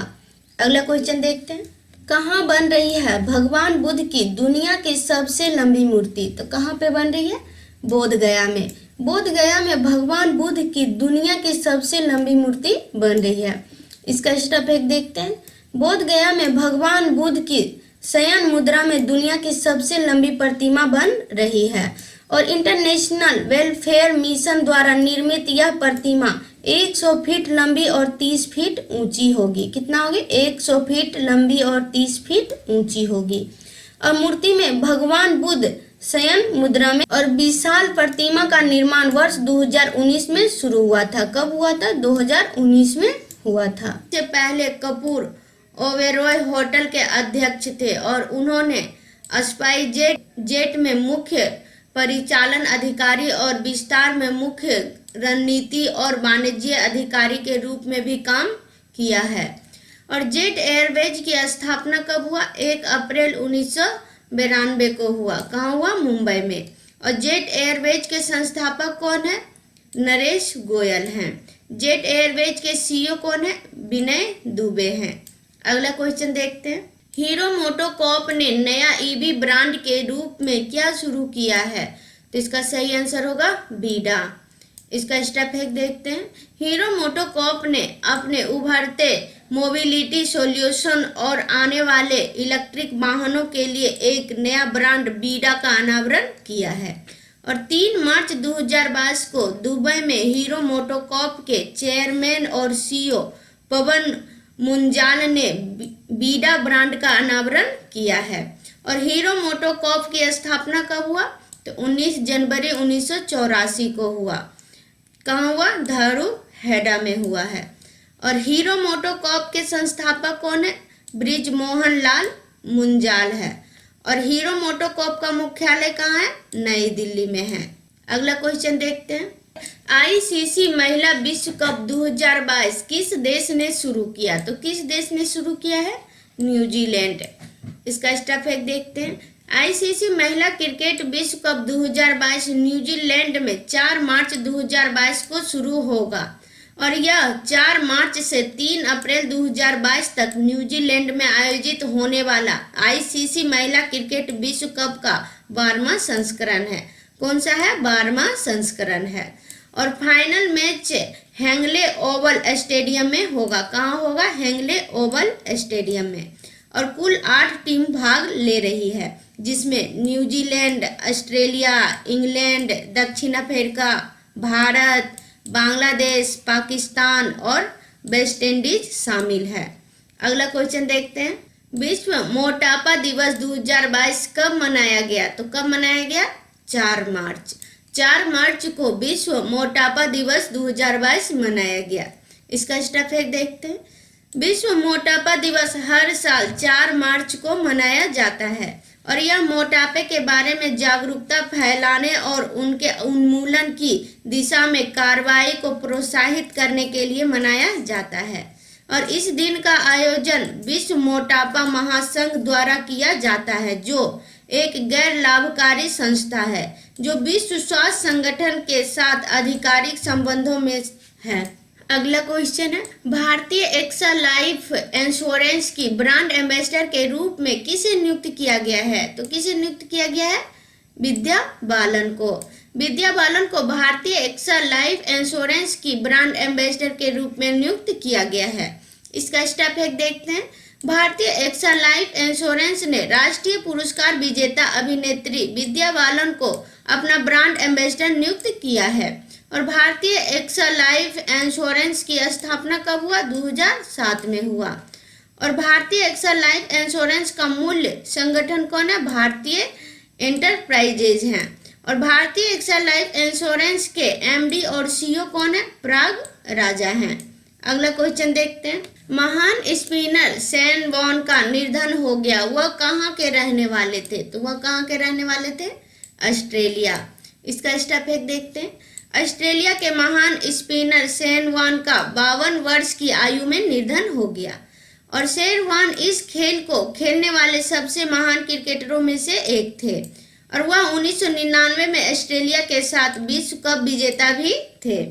अगला क्वेश्चन देखते हैं। कहाँ बन रही है भगवान बुद्ध की दुनिया की सबसे लंबी मूर्ति? तो कहाँ पे बन रही है? बोध गया में। बोध गया में भगवान बुद्ध की दुनिया की सबसे लंबी मूर्ति बन रही है। इसका स्टेप एक देखते हैं। बोध गया में भगवान बुद्ध की शयन मुद्रा में दुनिया की सबसे लंबी प्रतिमा बन रही है और इंटरनेशनल वेलफेयर मिशन द्वारा निर्मित यह प्रतिमा 100 फीट लंबी और 30 फीट ऊंची होगी। कितना होगी? 100 फीट लंबी और 30 फीट ऊंची होगी। और मूर्ति में भगवान बुद्ध शयन मुद्रा में और विशाल प्रतिमा का निर्माण वर्ष 2019 में शुरू हुआ था। कब हुआ था? 2019 में हुआ था। इससे पहले कपूर ओबेरॉय होटल के अध्यक्ष थे और उन्होंने स्पाइसजेट में मुख्य परिचालन अधिकारी और विस्तार में मुख्य रणनीति और वाणिज्य अधिकारी के रूप में भी काम किया है। और जेट एयरवेज की स्थापना कब हुआ? 1 अप्रैल 1992 को हुआ। कहाँ हुआ? मुंबई में। और जेट एयरवेज के संस्थापक कौन है? नरेश गोयल हैं। जेट एयरवेज के सीईओ कौन है? विनय दुबे हैं। अगला क्वेश्चन देखते हैं। हीरो मोटोकॉर्प ने नया ईवी ब्रांड के रूप में क्या शुरू किया है? तो इसका सही आंसर होगा बीडा। इसका स्टेप एक देखते हैं। हीरो मोटोकॉर्प ने अपने उभरते मोबिलिटी सॉल्यूशन और आने वाले इलेक्ट्रिक वाहनों के लिए एक नया ब्रांड बीडा का अनावरण किया है। और 3 मार्च 2022 को दुबई में हीरो मोटोकॉर्प के चेयरमैन और सीईओ पवन मुंजाल ने बीडा ब्रांड का अनावरण किया है। और हीरो मोटोकॉर्प की स्थापना कब हुआ? तो 19 जनवरी 1984 को हुआ। कहाँ हुआ? धारूहेड़ा में हुआ है। और हीरो मोटोकॉर्प के संस्थापक कौन है? ब्रिजमोहन लाल मुंजाल है। और हीरो मोटोकॉर्प का मुख्यालय कहाँ है? नई दिल्ली में है। अगला क्वेश्चन देखते हैं। आईसीसी महिला विश्व कप 2022 किस देश ने शुरू किया? तो किस देश ने शुरू किया है? न्यूजीलैंड। इसका स्टेप एक देखते हैं। आईसीसी महिला क्रिकेट विश्व कप 2022 न्यूजीलैंड में 4 मार्च 2022 को शुरू होगा और यह 4 मार्च से 3 अप्रैल 2022 तक न्यूजीलैंड में आयोजित होने वाला आईसीसी महिला क्रिकेट विश्व कप का 12वां संस्करण है। कौन सा है? 12वां संस्करण है। और फाइनल मैच हेंगले ओवल स्टेडियम में होगा। कहाँ होगा? हेंगले ओवल स्टेडियम में। और कुल 8 टीम भाग ले रही है जिसमें न्यूजीलैंड, ऑस्ट्रेलिया, इंग्लैंड, दक्षिण अफ्रीका, भारत, बांग्लादेश, पाकिस्तान और वेस्ट इंडीज शामिल है। अगला क्वेश्चन देखते हैं। विश्व मोटापा दिवस 2022 कब मनाया गया? तो कब मनाया गया? 4 मार्च। 4 मार्च को विश्व मोटापा दिवस 2022 मनाया गया। इसका स्टेप एक देखते हैं। विश्व मोटापा दिवस हर साल 4 मार्च को मनाया जाता है और यह मोटापे के बारे में जागरूकता फैलाने और उनके उन्मूलन की दिशा में कार्रवाई को प्रोत्साहित करने के लिए मनाया जाता है। और इस दिन का आयोजन विश्व मोटापा महासंघ द्वारा किया जाता है जो एक गैर लाभकारी संस्था है जो विश्व स्वास्थ्य संगठन के साथ आधिकारिक संबंधों में है। अगला क्वेश्चन है। भारतीय एक्सा लाइफ इंश्योरेंस की ब्रांड एम्बेसडर के रूप में किसे नियुक्त किया गया है? तो किसे नियुक्त किया गया है? विद्या बालन को। विद्या बालन को भारतीय एक्सा लाइफ इंश्योरेंस की ब्रांड एम्बेसडर के रूप में नियुक्त किया गया है। इसका स्टेप एक देखते हैं। भारतीय एक्सा लाइफ इंश्योरेंस ने राष्ट्रीय पुरस्कार विजेता अभिनेत्री विद्या बालन को अपना ब्रांड एम्बेसडर नियुक्त किया है। और भारतीय एक्सा लाइफ इंश्योरेंस की स्थापना कब हुआ? 2007 में हुआ। और भारतीय एक्सा लाइफ इंश्योरेंस का मूल्य संगठन कौन है? भारतीय एंटरप्राइजेज हैं। और भारतीय एक्सा लाइफ इंश्योरेंस के एमडी और सीईओ कौन है? पराग राजा हैं। अगला क्वेश्चन देखते हैं। महान स्पिनर शेन वॉर्न का निधन हो गया। वह कहाँ के रहने वाले थे? तो वह कहाँ के रहने वाले थे? ऑस्ट्रेलिया। इसका स्टेप एक देखते हैं। ऑस्ट्रेलिया के महान स्पिनर शेन वॉर्न का 52 वर्ष की आयु में निधन हो गया। और शेन वॉर्न इस खेल को खेलने वाले सबसे महान क्रिकेटरों में से एक थे और वह 1999 में ऑस्ट्रेलिया के साथ विश्व कप विजेता भी थे।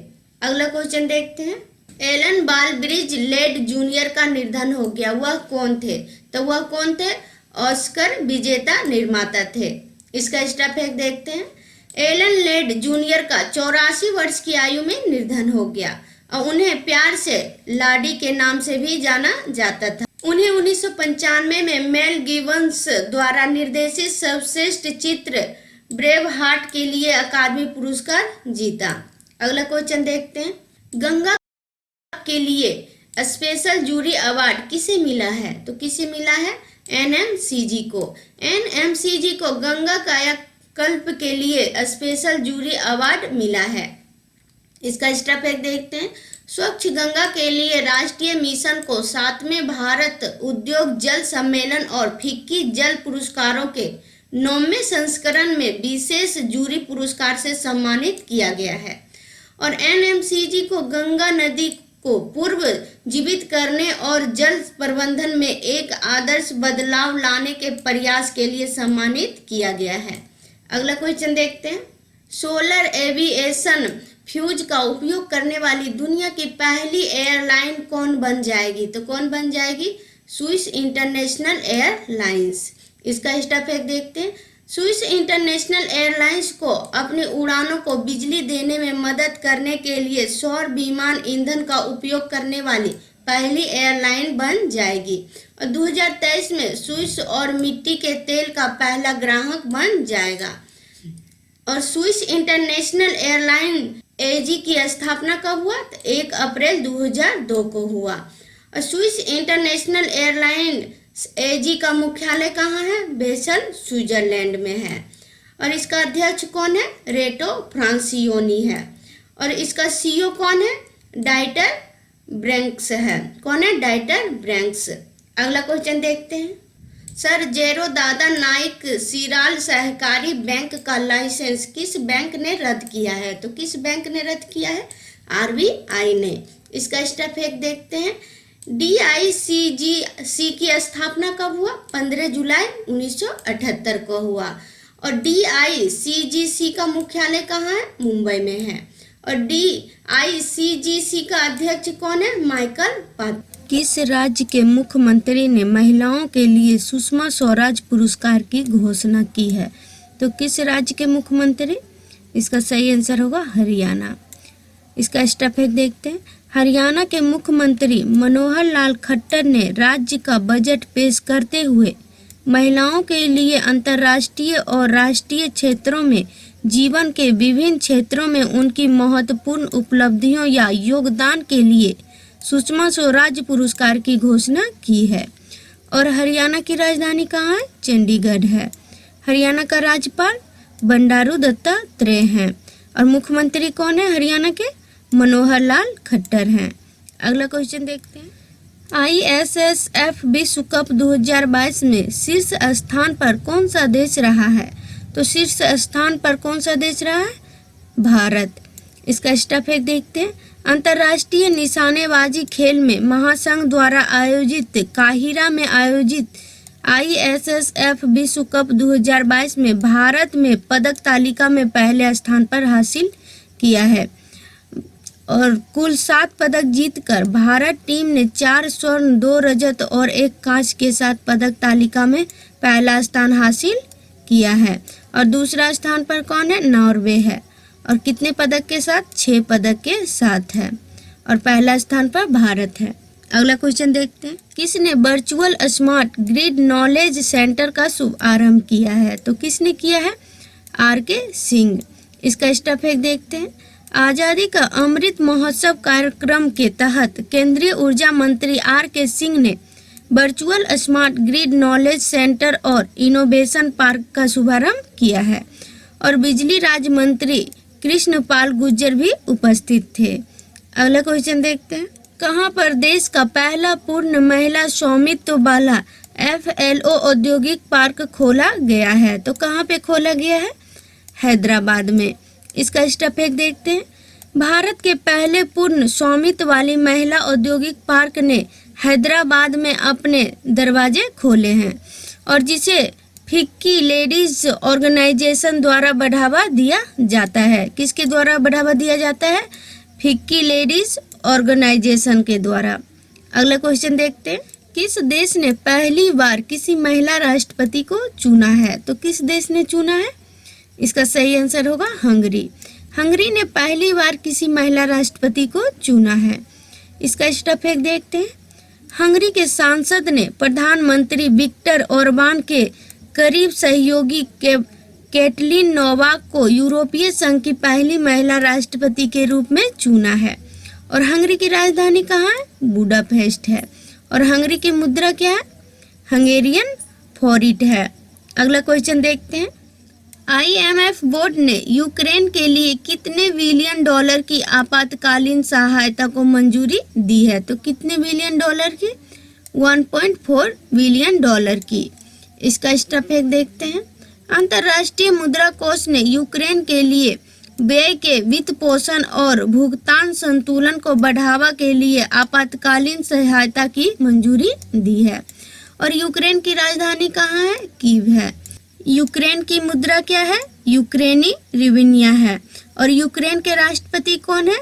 अगला क्वेश्चन देखते हैं। एलन बालब्रिज लेड जूनियर का निधन हो गया, वह कौन थे? तो वह कौन थे? ऑस्कर विजेता निर्माता थे। इसका स्टेप फैक्ट देखते हैं। एलन लेड जूनियर का 84 वर्ष की आयु में निधन हो गया और उन्हें प्यार से लाडी के नाम से भी जाना जाता था। उन्हें 1995 में मेल गिब्बन्स द्वारा निर्देशित सर्वश्रेष्ठ चित्र ब्रेव हार्ट के लिए अकादमी पुरस्कार जीता। अगला क्वेश्चन देखते हैं। गंगा के लिए स्पेशल जूरी अवार्ड किसे मिला है? तो किसे मिला है? एनएमसीजी को। एनएमसीजी को गंगा कायाकल्प के लिए स्पेशल जूरी अवार्ड मिला है। इसका स्टेप फैक्ट देखते हैं। स्वच्छ गंगा के लिए राष्ट्रीय मिशन को 7वें भारत उद्योग जल सम्मेलन और फिक्की जल पुरस्कारों के 9वें संस्करण में विशेष जूरी पुरस्कार से सम्मानित किया गया है। और एनएमसीजी को गंगा नदी को पूर्व जीवित करने और जल प्रबंधन में एक आदर्श बदलाव लाने के प्रयास के लिए सम्मानित किया गया है। अगला क्वेश्चन देखते हैं। सोलर एविएशन फ्यूज का उपयोग करने वाली दुनिया की पहली एयरलाइन कौन बन जाएगी? तो कौन बन जाएगी? Swiss international airlines. इसका स्टेप फैक्ट देखते हैं। स्विस इंटरनेशनल एयरलाइंस को अपनी उड़ानों को बिजली देने में मदद करने के लिए सौर विमान ईंधन का उपयोग करने वाली पहली एयरलाइन बन जाएगी और 2023 में स्विस और मिट्टी के तेल का पहला ग्राहक बन जाएगा। और स्विस इंटरनेशनल एयरलाइन एजी की स्थापना कब हुआ? तो 1 अप्रैल 2002 को हुआ। और स्विस इंटरनेशनल एयरलाइन एजी का मुख्यालय कहाँ है? बेसल, स्विट्जरलैंड में है। और इसका अध्यक्ष कौन है? रेटो फ्रांसियोनी है। और इसका सीईओ कौन है? डाइटर ब्रैंक्स है। कौन है? डाइटर ब्रैंक्स। अगला क्वेश्चन देखते हैं। सर जेरो दादा नाइक सीराल सहकारी बैंक का लाइसेंस किस बैंक ने रद्द किया है? तो किस बैंक ने रद्द किया है? आरबीआई ने। इसका स्टेप फैक्ट देखते हैं। डीआईसीजीसी की स्थापना कब हुआ? 15 जुलाई 1978 को हुआ। और डीआईसीजीसी का मुख्यालय कहाँ है? मुंबई में है। और डीआईसीजीसी का अध्यक्ष कौन है? माइकल पात्र। किस राज्य के मुख्यमंत्री ने महिलाओं के लिए सुषमा स्वराज पुरस्कार की घोषणा की है? तो किस राज्य के मुख्यमंत्री? इसका सही आंसर होगा हरियाणा। इसका स्टेप फैक्ट देखते हैं। हरियाणा के मुख्यमंत्री मनोहर लाल खट्टर ने राज्य का बजट पेश करते हुए महिलाओं के लिए अंतर्राष्ट्रीय और राष्ट्रीय क्षेत्रों में जीवन के विभिन्न क्षेत्रों में उनकी महत्वपूर्ण उपलब्धियों या योगदान के लिए सुषमा स्वराज पुरस्कार की घोषणा की है। और हरियाणा की राजधानी कहाँ है? चंडीगढ़ है। हरियाणा का राज्यपाल बंडारू दत्तात्रेय हैं और मुख्यमंत्री कौन है हरियाणा के? मनोहर लाल खट्टर हैं। अगला क्वेश्चन देखते हैं। आईएसएसएफ विश्व कप 2022 में शीर्ष स्थान पर कौन सा देश रहा है? तो शीर्ष स्थान पर कौन सा देश रहा है? भारत। इसका स्टेप फैक्ट देखते हैं। अंतर्राष्ट्रीय निशानेबाजी खेल में महासंघ द्वारा आयोजित काहिरा में आयोजित आईएसएसएफ विश्व कप 2022 में भारत में पदक तालिका में पहले स्थान पर हासिल किया है और कुल 7 पदक जीतकर भारत टीम ने 4 स्वर्ण, 2 रजत और 1 कांस्य के साथ पदक तालिका में पहला स्थान हासिल किया है। और दूसरा स्थान पर कौन है? नॉर्वे है और कितने पदक के साथ? 6 पदक के साथ है। और पहला स्थान पर भारत है। अगला क्वेश्चन देखते हैं। किसने virtual smart grid knowledge centre का शुभारंभ किया है? तो किसने किया है? आर.के. सिंह। इसका स्टेप फैक्ट देखते हैं। आज़ादी का अमृत महोत्सव कार्यक्रम के तहत केंद्रीय ऊर्जा मंत्री आर.के. सिंह ने virtual smart grid knowledge centre और इनोवेशन पार्क का शुभारंभ किया है और बिजली राज्य मंत्री कृष्णपाल गुर्जर भी उपस्थित थे। अगला क्वेश्चन देखते हैं। कहाँ पर देश का पहला पूर्ण महिला स्वामित्व वाला FLO औद्योगिक पार्क खोला गया है? तो कहाँ पे खोला गया है? हैदराबाद में। इसका स्टेप फैक्ट देखते हैं। भारत के पहले पूर्ण स्वामित्व वाली महिला औद्योगिक पार्क ने हैदराबाद में अपने दरवाजे खोले हैं और जिसे फिक्की लेडीज ऑर्गेनाइजेशन द्वारा बढ़ावा दिया जाता है। किसके द्वारा बढ़ावा दिया जाता है? फिक्की लेडीज ऑर्गेनाइजेशन के द्वारा। अगला क्वेश्चन देखते हैं, किस देश ने पहली बार किसी महिला राष्ट्रपति को चुना है? तो किस देश ने चुना है? इसका सही आंसर होगा हंगरी। हंगरी ने पहली बार किसी महिला राष्ट्रपति को चुना है। इसका स्टेप एक देखते हैं, हंगरी के सांसद ने प्रधानमंत्री विक्टर ओरबान के करीब सहयोगी कैटलीन नोवाक को यूरोपीय संघ की पहली महिला राष्ट्रपति के रूप में चुना है। और हंगरी की राजधानी कहाँ है? बुडापेस्ट है। और हंगरी की मुद्रा क्या है? हंगेरियन फॉरिट है। अगला क्वेश्चन देखते हैं, IMF बोर्ड ने यूक्रेन के लिए कितने बिलियन डॉलर की आपातकालीन सहायता को मंजूरी दी है? तो कितने बिलियन डॉलर की? 1.4 बिलियन डॉलर की। इसका स्टेप एक देखते हैं, अंतर्राष्ट्रीय मुद्रा कोष ने यूक्रेन के लिए व्यय के वित्त पोषण और भुगतान संतुलन को बढ़ावा के लिए आपातकालीन सहायता की मंजूरी दी है। और यूक्रेन की राजधानी कहाँ है? कीव है। यूक्रेन की मुद्रा क्या है? यूक्रेनी रिविनिया है। और यूक्रेन के राष्ट्रपति कौन है?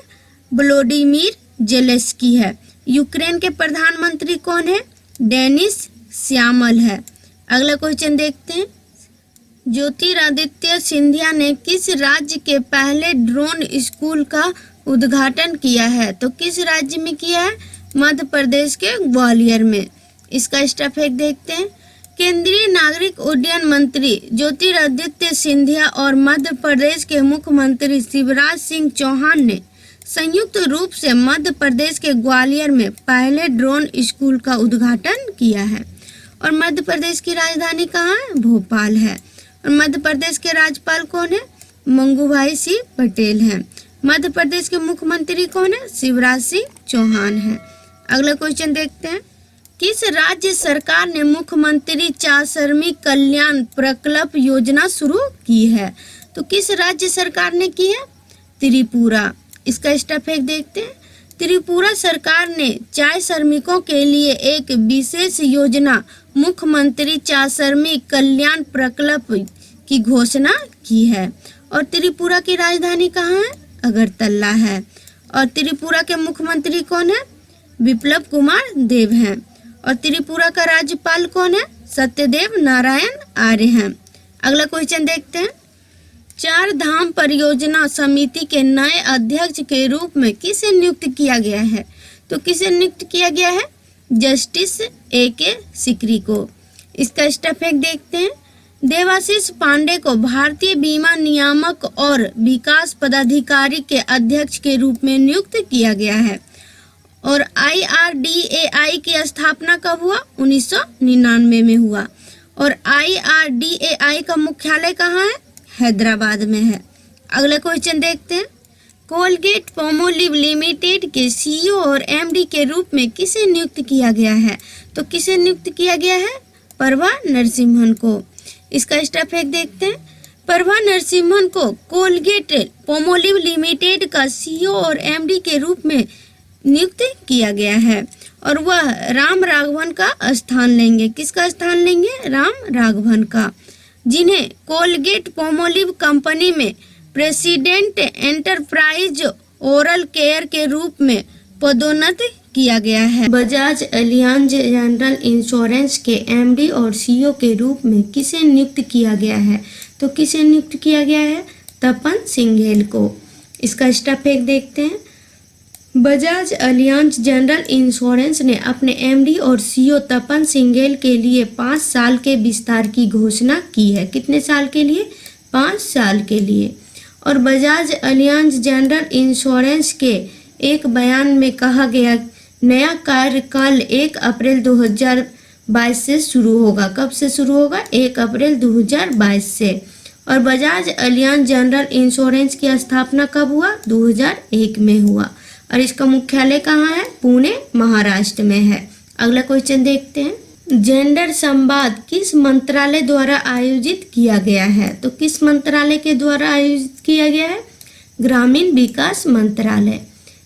व्लोदिमीर जेलेंस्की है। यूक्रेन के प्रधानमंत्री कौन है? डेनिस श्यामल है। अगला क्वेश्चन देखते हैं, ज्योतिरादित्य सिंधिया ने किस राज्य के पहले ड्रोन स्कूल का उद्घाटन किया है? तो किस राज्य में किया है? मध्य प्रदेश के ग्वालियर में। इसका स्टेप एक देखते हैं, केंद्रीय नागरिक उड्डयन मंत्री ज्योतिरादित्य सिंधिया और मध्य प्रदेश के मुख्यमंत्री शिवराज सिंह चौहान ने संयुक्त रूप से मध्य प्रदेश के ग्वालियर में पहले ड्रोन स्कूल का उद्घाटन किया है। और मध्य प्रदेश की राजधानी कहाँ है? भोपाल है। और मध्य प्रदेश के राज्यपाल कौन है? मंगूभाई सिंह पटेल हैं। मध्य प्रदेश के मुख्यमंत्री कौन है? शिवराज सिंह चौहान है। अगला क्वेश्चन देखते हैं, किस राज्य सरकार ने मुख्यमंत्री चासर्मी कल्याण प्रकल्प योजना शुरू की है? तो किस राज्य सरकार ने की है? त्रिपुरा। इसका स्टेप एक देखते हैं, त्रिपुरा सरकार ने चाय श्रमिकों के लिए एक विशेष योजना मुख्यमंत्री चासर्मी कल्याण प्रकल्प की घोषणा की है। और त्रिपुरा की राजधानी कहाँ है? अगरतला है। और त्रिपुरा के मुख्यमंत्री कौन है? विप्लव कुमार देव हैं। और त्रिपुरा का राज्यपाल कौन है? सत्यदेव नारायण आर्य हैं। अगला क्वेश्चन देखते हैं, चार धाम परियोजना समिति के नए अध्यक्ष के रूप में किसे नियुक्त किया गया है? तो किसे नियुक्त किया गया है? जस्टिस AK सिकरी को। इसका स्टेप एक देखते हैं, देवाशीष पांडे को भारतीय बीमा नियामक और विकास पदाधिकारी के अध्यक्ष के रूप में नियुक्त किया गया है। और IRDAI की स्थापना कब हुआ? 1999 में हुआ। और IRDAI का मुख्यालय कहाँ है? हैदराबाद में है। अगला क्वेश्चन देखते हैं, कोलगेट पामोलिव लिमिटेड के CEO और MD के रूप में किसे नियुक्त किया गया है? तो किसे नियुक्त किया गया है? प्रभा नरसिम्हन को। इसका स्टेप एक देखते हैं, प्रभा नरसिम्हन को कोलगेट पामोलिव लिमिटेड का CEO और MD के रूप में नियुक्त किया गया है। और वह राम राघवन का स्थान लेंगे। किसका स्थान लेंगे? राम राघवन का, जिन्हें कोलगेट पामोलिव कंपनी में प्रेसिडेंट एंटरप्राइज ओरल केयर के रूप में पदोन्नत किया गया है। बजाज एलियांज जनरल इंश्योरेंस के MD और CEO के रूप में किसे नियुक्त किया गया है? तो किसे नियुक्त किया गया है? तपन सिंघेल को। इसका स्टेप एक देखते हैं, बजाज एलियांज जनरल इंश्योरेंस ने अपने MD और CEO तपन सिंघेल के लिए 5 साल के विस्तार की घोषणा की है। कितने साल के लिए? 5 साल के लिए। और बजाज एलियांज जनरल इंश्योरेंस के एक बयान में कहा गया, नया कार्यकाल 1 अप्रैल 2022 से शुरू होगा। कब से शुरू होगा? 1 अप्रैल 2022 से। और बजाज एलियांज जनरल इंश्योरेंस की स्थापना कब हुआ? 2001 में हुआ। और इसका मुख्यालय कहाँ है? पुणे महाराष्ट्र में है। अगला क्वेश्चन देखते हैं, जेंडर संवाद किस मंत्रालय द्वारा आयोजित किया गया है? तो किस मंत्रालय के द्वारा आयोजित किया गया है? ग्रामीण विकास मंत्रालय।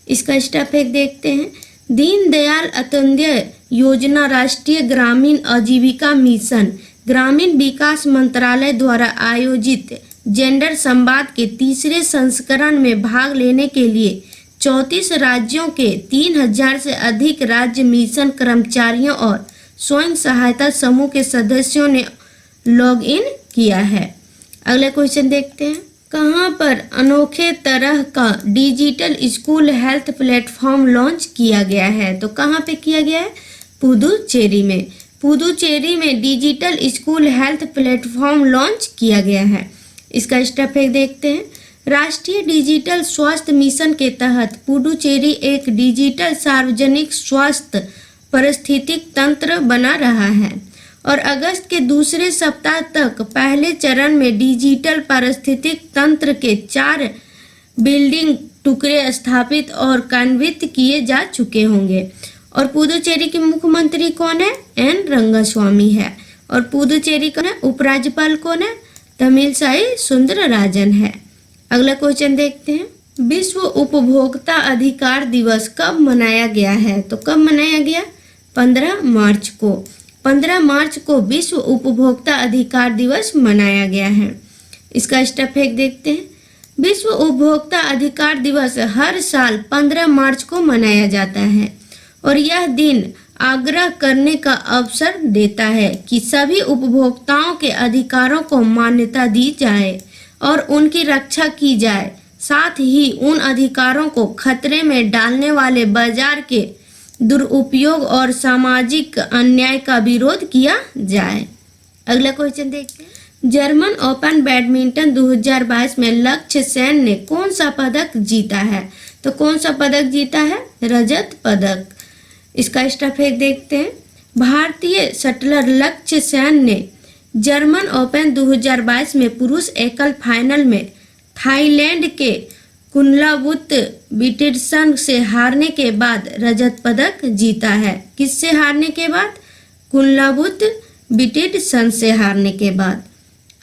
इसका स्टेप एक देखते हैं, दीनदयाल अंत्योदय योजना राष्ट्रीय ग्रामीण आजीविका मिशन ग्रामीण विकास मंत्रालय द्वारा आयोजित जेंडर संवाद के तीसरे संस्करण में भाग लेने के लिए 34 राज्यों के 3000 से अधिक राज्य मिशन कर्मचारियों और स्वयं सहायता समूह के सदस्यों ने लॉग इन किया है। अगला क्वेश्चन देखते हैं, कहाँ पर अनोखे तरह का digital school health platform launch किया गया है? तो कहाँ पे किया गया है? पुदुचेरी में। पुदुचेरी में digital school health platform launch किया गया है। इसका स्टेप एक देखते हैं। राष्ट्रीय डिजिटल स्वास्थ्य मिशन के तहत पुडुचेरी एक डिजिटल सार्वजनिक स्वास्थ्य पारिस्थितिक तंत्र बना रहा है और अगस्त के दूसरे सप्ताह तक पहले चरण में डिजिटल पारिस्थितिक तंत्र के 4 बिल्डिंग टुकड़े स्थापित और कार्यान्वित किए जा चुके होंगे। और पुदुचेरी के मुख्यमंत्री कौन है? एन रंगास्वामी है। और पुदुचेरी का उपराज्यपाल कौन है? तमिलसाई सुंदरराजन है। अगला क्वेश्चन देखते हैं, विश्व उपभोक्ता अधिकार दिवस कब मनाया गया है? तो कब मनाया गया? 15 मार्च को। 15 मार्च को विश्व उपभोक्ता अधिकार दिवस मनाया गया है। इसका स्टेप एक देखते हैं। विश्व उपभोक्ता अधिकार दिवस हर साल 15 मार्च को मनाया जाता है और यह दिन आग्रह करने का अवसर देता है कि सभी उपभोक्ताओं के अधिकारों को मान्यता दी जाए और उनकी रक्षा की जाए, साथ ही उन अधिकारों को खतरे में डालने वाले बाजार के दुरुपयोग और सामाजिक अन्याय का विरोध किया जाए। अगला क्वेश्चन देखते हैं, जर्मन ओपन बैडमिंटन 2022 में लक्ष्य सेन ने कौन सा पदक जीता है? तो कौन सा पदक जीता है? रजत पदक। इसका स्टेप एक देखते हैं। भारतीय शटलर लक्ष्य सेन ने जर्मन ओपन 2022 में पुरुष एकल फाइनल में थाईलैंड के कुनलावुत विटिडसन से हारने के बाद रजत पदक जीता है। किससे हारने के बाद? कुनलावुत विटिडसन से हारने के बाद।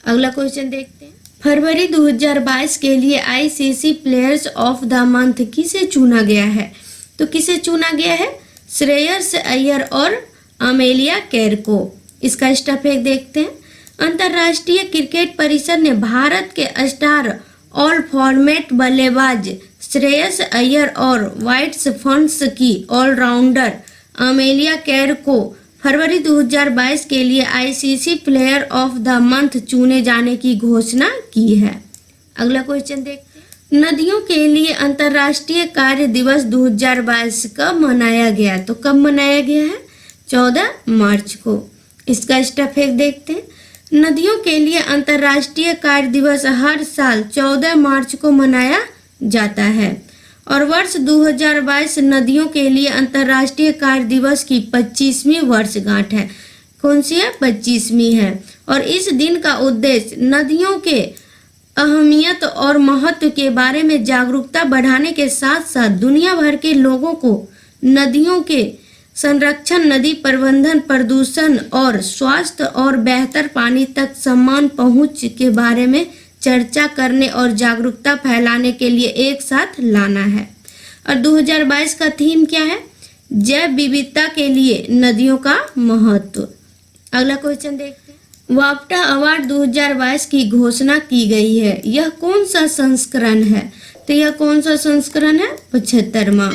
अगला क्वेश्चन देखते हैं, फरवरी 2022 के लिए ICC players of the month किसे चुना गया है? तो किसे चुना गया है? श्रेयस अय्यर और अमेलिया केर को। इसका स्टेप एक देखते हैं। अंतर्राष्ट्रीय क्रिकेट परिषद ने भारत के स्टार ऑल फॉर्मेट बल्लेबाज श्रेयस अय्यर और व्हाइट्स फंड्स की ऑलराउंडर अमेलिया केर को फरवरी 2022 के लिए ICC player of the month चुने जाने की घोषणा की है। अगला क्वेश्चन देखते हैं, नदियों के लिए अंतर्राष्ट्रीय कार्य दिवस 2022 कब मनाया गया? तो कब मनाया गया है? 14 मार्च को। इसका स्टेप एक देखते हैं। नदियों के लिए अंतर्राष्ट्रीय कार्य दिवस हर साल 14 मार्च को मनाया जाता है और वर्ष 2022 नदियों के लिए अंतर्राष्ट्रीय कार्य दिवस की 25वीं वर्षगांठ है। कौन सी है? 25वीं है। और इस दिन का उद्देश्य नदियों के अहमियत और महत्व के बारे में जागरूकता बढ़ाने के साथ साथ दुनिया भर के लोगों को नदियों के संरक्षण, नदी प्रबंधन, प्रदूषण और स्वास्थ्य और बेहतर पानी तक समान पहुंच के बारे में चर्चा करने और जागरूकता फैलाने के लिए एक साथ लाना है। और 2022 का थीम क्या है? जैव विविधता के लिए नदियों का महत्व। अगला क्वेश्चन देखते हैं, वाप्टा अवार्ड 2022 की घोषणा की गई है। यह कौन सा संस्करण है? तो यह कौन सा संस्करण है? 75वां।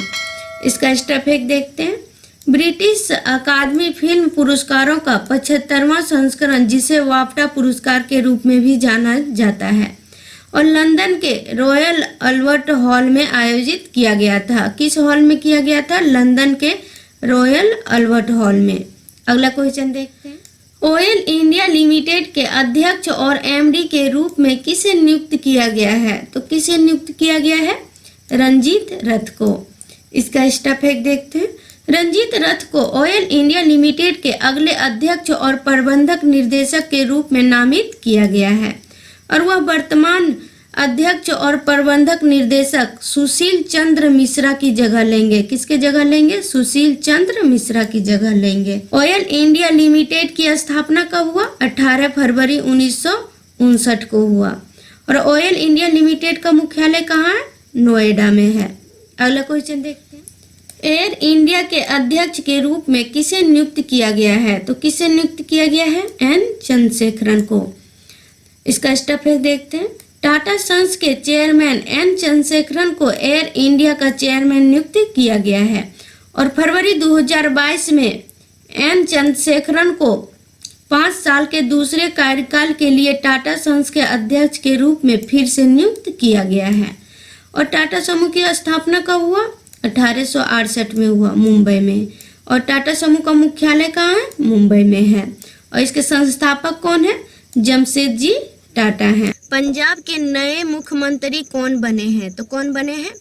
इसका स्टेप एक देखते हैं। ब्रिटिश अकादमी फिल्म पुरस्कारों का 75वां संस्करण, जिसे वाफ्टा पुरस्कार के रूप में भी जाना जाता है, और लंदन के रॉयल अल्बर्ट हॉल में आयोजित किया गया था। किस हॉल में किया गया था? लंदन के रॉयल अल्बर्ट हॉल में। अगला क्वेश्चन देखते हैं, ऑयल इंडिया लिमिटेड के अध्यक्ष और एमडी के रूप में किसे नियुक्त किया गया है? तो किसे नियुक्त किया गया है? रंजीत रथ को। इसका स्टेप एक देखते हैं। रंजीत रथ को ऑयल इंडिया लिमिटेड के अगले अध्यक्ष और प्रबंधक निर्देशक के रूप में नामित किया गया है और वह वर्तमान अध्यक्ष और प्रबंधक निर्देशक सुशील चंद्र मिश्रा की जगह लेंगे। किसके जगह लेंगे? सुशील चंद्र मिश्रा की जगह लेंगे। ऑयल इंडिया लिमिटेड की स्थापना कब हुआ? 18 फरवरी 1959 को हुआ और ऑयल इंडिया लिमिटेड का मुख्यालय कहाँ है? नोएडा में है। अगला क्वेश्चन देखते हैं, एयर इंडिया के अध्यक्ष के रूप में किसे नियुक्त किया गया है? तो किसे नियुक्त किया गया है? एन चंद्रशेखरन को। इसका स्टेप देखते हैं। टाटा सन्स के चेयरमैन एन चंद्रशेखरन को एयर इंडिया का चेयरमैन नियुक्त किया गया है और फरवरी 2022 में एन चंद्रशेखरन को 5 साल के दूसरे कार्यकाल के लिए टाटा सन्स के अध्यक्ष के रूप में फिर से नियुक्त किया गया है। और टाटा समूह की स्थापना कब हुआ? 1868 में हुआ, मुंबई में। और टाटा समूह का मुख्यालय कहाँ है? मुंबई में है। और इसके संस्थापक कौन है? जमशेद जी टाटा हैं। पंजाब के नए मुख्यमंत्री कौन बने हैं? तो कौन बने हैं?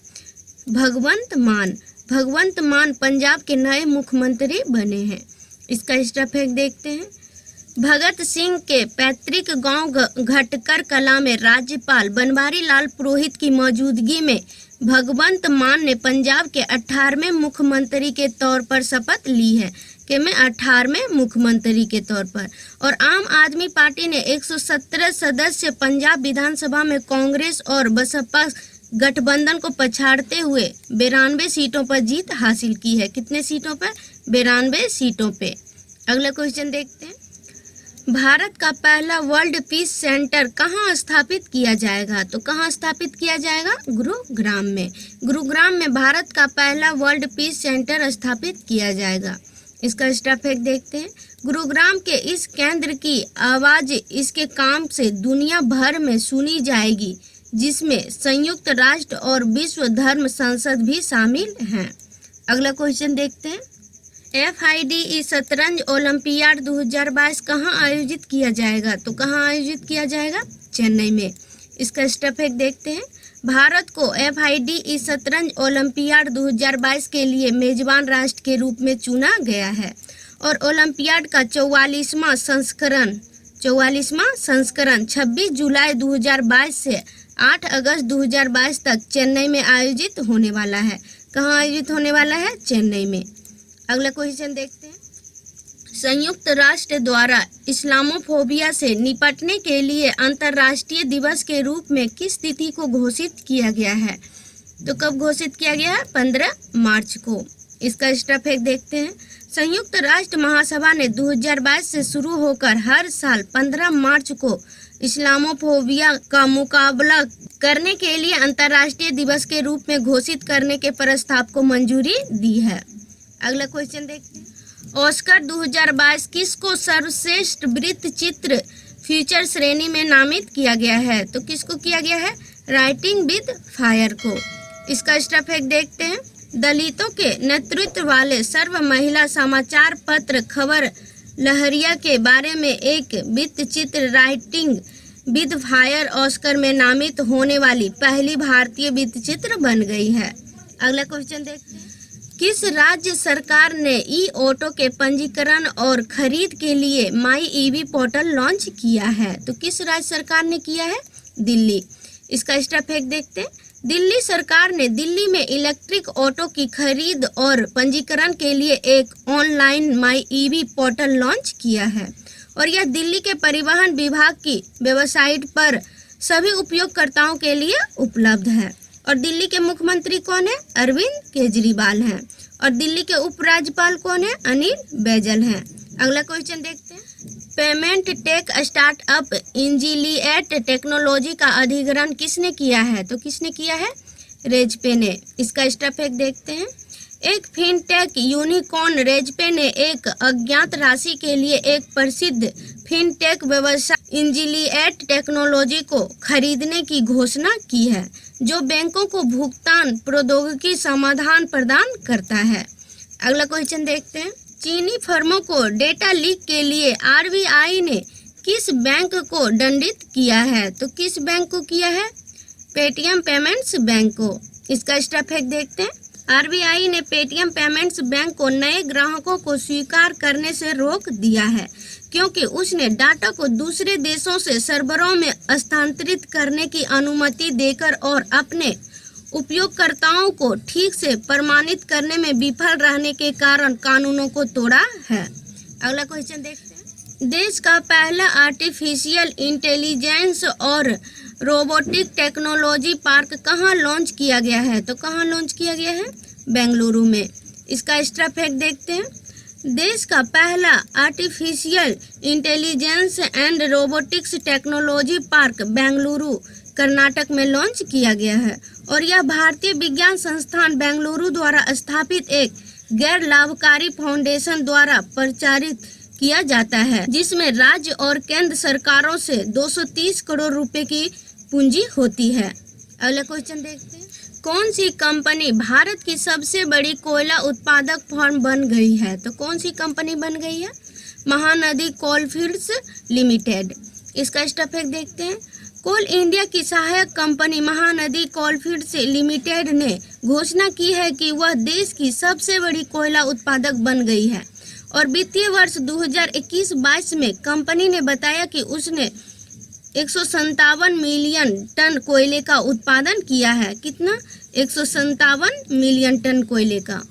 भगवंत मान। भगवंत मान पंजाब के नए मुख्यमंत्री बने हैं। इसका स्टेटमेंट देखते हैं। भगत सिंह के पैतृक गांव घटकर कला में राज्यपाल बनवारी लाल पुरोहित की मौजूदगी में भगवंत मान ने पंजाब के 18वें मुख्यमंत्री के तौर पर शपथ ली है कि मैं 18वें मुख्यमंत्री के तौर पर। और आम आदमी पार्टी ने 117 सदस्य पंजाब विधानसभा में कांग्रेस और बसपा गठबंधन को पछाड़ते हुए 92 सीटों पर जीत हासिल की है। कितने सीटों पर? 92 सीटों पे। अगला क्वेश्चन देखते हैं। भारत का पहला वर्ल्ड पीस सेंटर कहाँ स्थापित किया जाएगा? तो कहाँ स्थापित किया जाएगा? गुरुग्राम में। गुरुग्राम में भारत का पहला वर्ल्ड पीस सेंटर स्थापित किया जाएगा। इसका स्टेटमेंट देखते हैं। गुरुग्राम के इस केंद्र की आवाज इसके काम से दुनिया भर में सुनी जाएगी, जिसमें संयुक्त राष्ट्र और विश्व धर्म संसद भी शामिल हैं। अगला क्वेश्चन देखते हैं। FIDE शतरंज ओलंपियाड 2022 कहाँ आयोजित किया जाएगा? तो कहाँ आयोजित किया जाएगा? चेन्नई में। इसका स्टेटमेंट देखते हैं। भारत को FIDE शतरंज ओलंपियाड 2022 के लिए मेजबान राष्ट्र के रूप में चुना गया है और ओलंपियाड का 44वां संस्करण 26 जुलाई 2022 से 8 अगस्त 2022 तक चेन्नई में आयोजित होने वाला है। कहाँ आयोजित होने वाला है? चेन्नई में। अगला क्वेश्चन देखते हैं। संयुक्त राष्ट्र द्वारा इस्लामोफोबिया से निपटने के लिए अंतर्राष्ट्रीय दिवस के रूप में किस तिथि को घोषित किया गया है? तो कब घोषित किया गया है? 15 मार्च को। इसका स्टेटमेंट देखते हैं। संयुक्त राष्ट्र महासभा ने 2022 से शुरू होकर हर साल 15 मार्च को इस्लामोफोबिया का मुकाबला करने के लिए अंतर्राष्ट्रीय दिवस के रूप में घोषित करने के प्रस्ताव को मंजूरी दी है। अगला क्वेश्चन देखते हैं। ऑस्कर 2022 किसको सर्वश्रेष्ठ वृत्त चित्र फीचर श्रेणी में नामित किया गया है? तो किसको किया गया है? राइटिंग विद फायर को। इसका स्टेटमेंट देखते हैं। दलितों के नेतृत्व वाले सर्व महिला समाचार पत्र खबर लहरिया के बारे में एक वृत्त चित्र राइटिंग विद फायर ऑस्कर में नामित होने वाली पहली भारतीय वृत्त चित्र बन गई है। अगला क्वेश्चन देखते हैं। किस राज्य सरकार ने ई ऑटो के पंजीकरण और खरीद के लिए माई ईवी पोर्टल लॉन्च किया है? तो किस राज्य सरकार ने किया है? दिल्ली। इसका स्टेटमेंट देखते हैं। दिल्ली सरकार ने दिल्ली में इलेक्ट्रिक ऑटो की खरीद और पंजीकरण के लिए एक ऑनलाइन माई ईवी पोर्टल लॉन्च किया है और यह दिल्ली के परिवहन विभाग की वेबसाइट पर सभी उपयोगकर्ताओं के लिए उपलब्ध है। और दिल्ली के मुख्यमंत्री कौन है? अरविंद केजरीवाल हैं। और दिल्ली के उपराज्यपाल कौन है? अनिल बैजल हैं। अगला क्वेश्चन देखते हैं। पेमेंट टेक स्टार्टअप इंजीलिएट टेक्नोलॉजी का अधिग्रहण किसने किया है? तो किसने किया है? रेजपे ने। इसका स्टेटमेंट देखते हैं। एक फिनटेक यूनिकॉर्न रेजपे ने एक अज्ञात राशि के लिए एक प्रसिद्ध फिनटेक व्यवसाय इंजीलिएट टेक्नोलॉजी को खरीदने की घोषणा की है, जो बैंकों को भुगतान प्रौद्योगिकी समाधान प्रदान करता है। अगला क्वेश्चन देखते हैं। चीनी फर्मों को डेटा लीक के लिए RBI ने किस बैंक को दंडित किया है? तो किस बैंक को किया है? पेटीएम पेमेंट्स बैंक को। इसका स्टेटमेंट देखते हैं। RBI ने पेटीएम पेमेंट्स बैंक को नए ग्राहकों को स्वीकार करने से रोक दिया है, क्योंकि उसने डाटा को दूसरे देशों से सर्वरों में स्थानांतरित करने की अनुमति देकर और अपने उपयोगकर्ताओं को ठीक से प्रमाणित करने में विफल रहने के कारण कानूनों को तोड़ा है। अगला क्वेश्चन देखते हैं। देश का पहला आर्टिफिशियल इंटेलिजेंस और रोबोटिक टेक्नोलॉजी पार्क कहाँ लॉन्च किया गया है? तो कहाँ लॉन्च किया गया है? बेंगलुरु में। इसका स्टेटमेंट देखते हैं। देश का पहला artificial intelligence and robotics technology park Bengaluru Karnataka में लॉन्च किया गया है और यह भारतीय विज्ञान संस्थान बेंगलुरु द्वारा स्थापित एक गैर लाभकारी फाउंडेशन द्वारा परिचालित किया जाता है, जिसमें राज्य और केंद्र सरकारों से 230 करोड़ रुपए की पूंजी होती है। अगला क्वेश्चन देखते हैं। कौन सी कंपनी भारत की सबसे बड़ी कोयला उत्पादक फर्म बन गई है? तो कौन सी कंपनी बन गई है? Mahanadi coalfields limited. इसका स्टफेक्ट देखते हैं। कोल इंडिया की सहायक कंपनी महानदी कोलफील्ड्स लिमिटेड ने घोषणा की है कि वह देश की सबसे बड़ी कोयला उत्पादक बन गई है और वित्तीय वर्ष 2021-22 में कंपनी ने बताया कि उसने 157 मिलियन टन कोयले का उत्पादन किया है। कितना? 157 मिलियन टन कोयले का।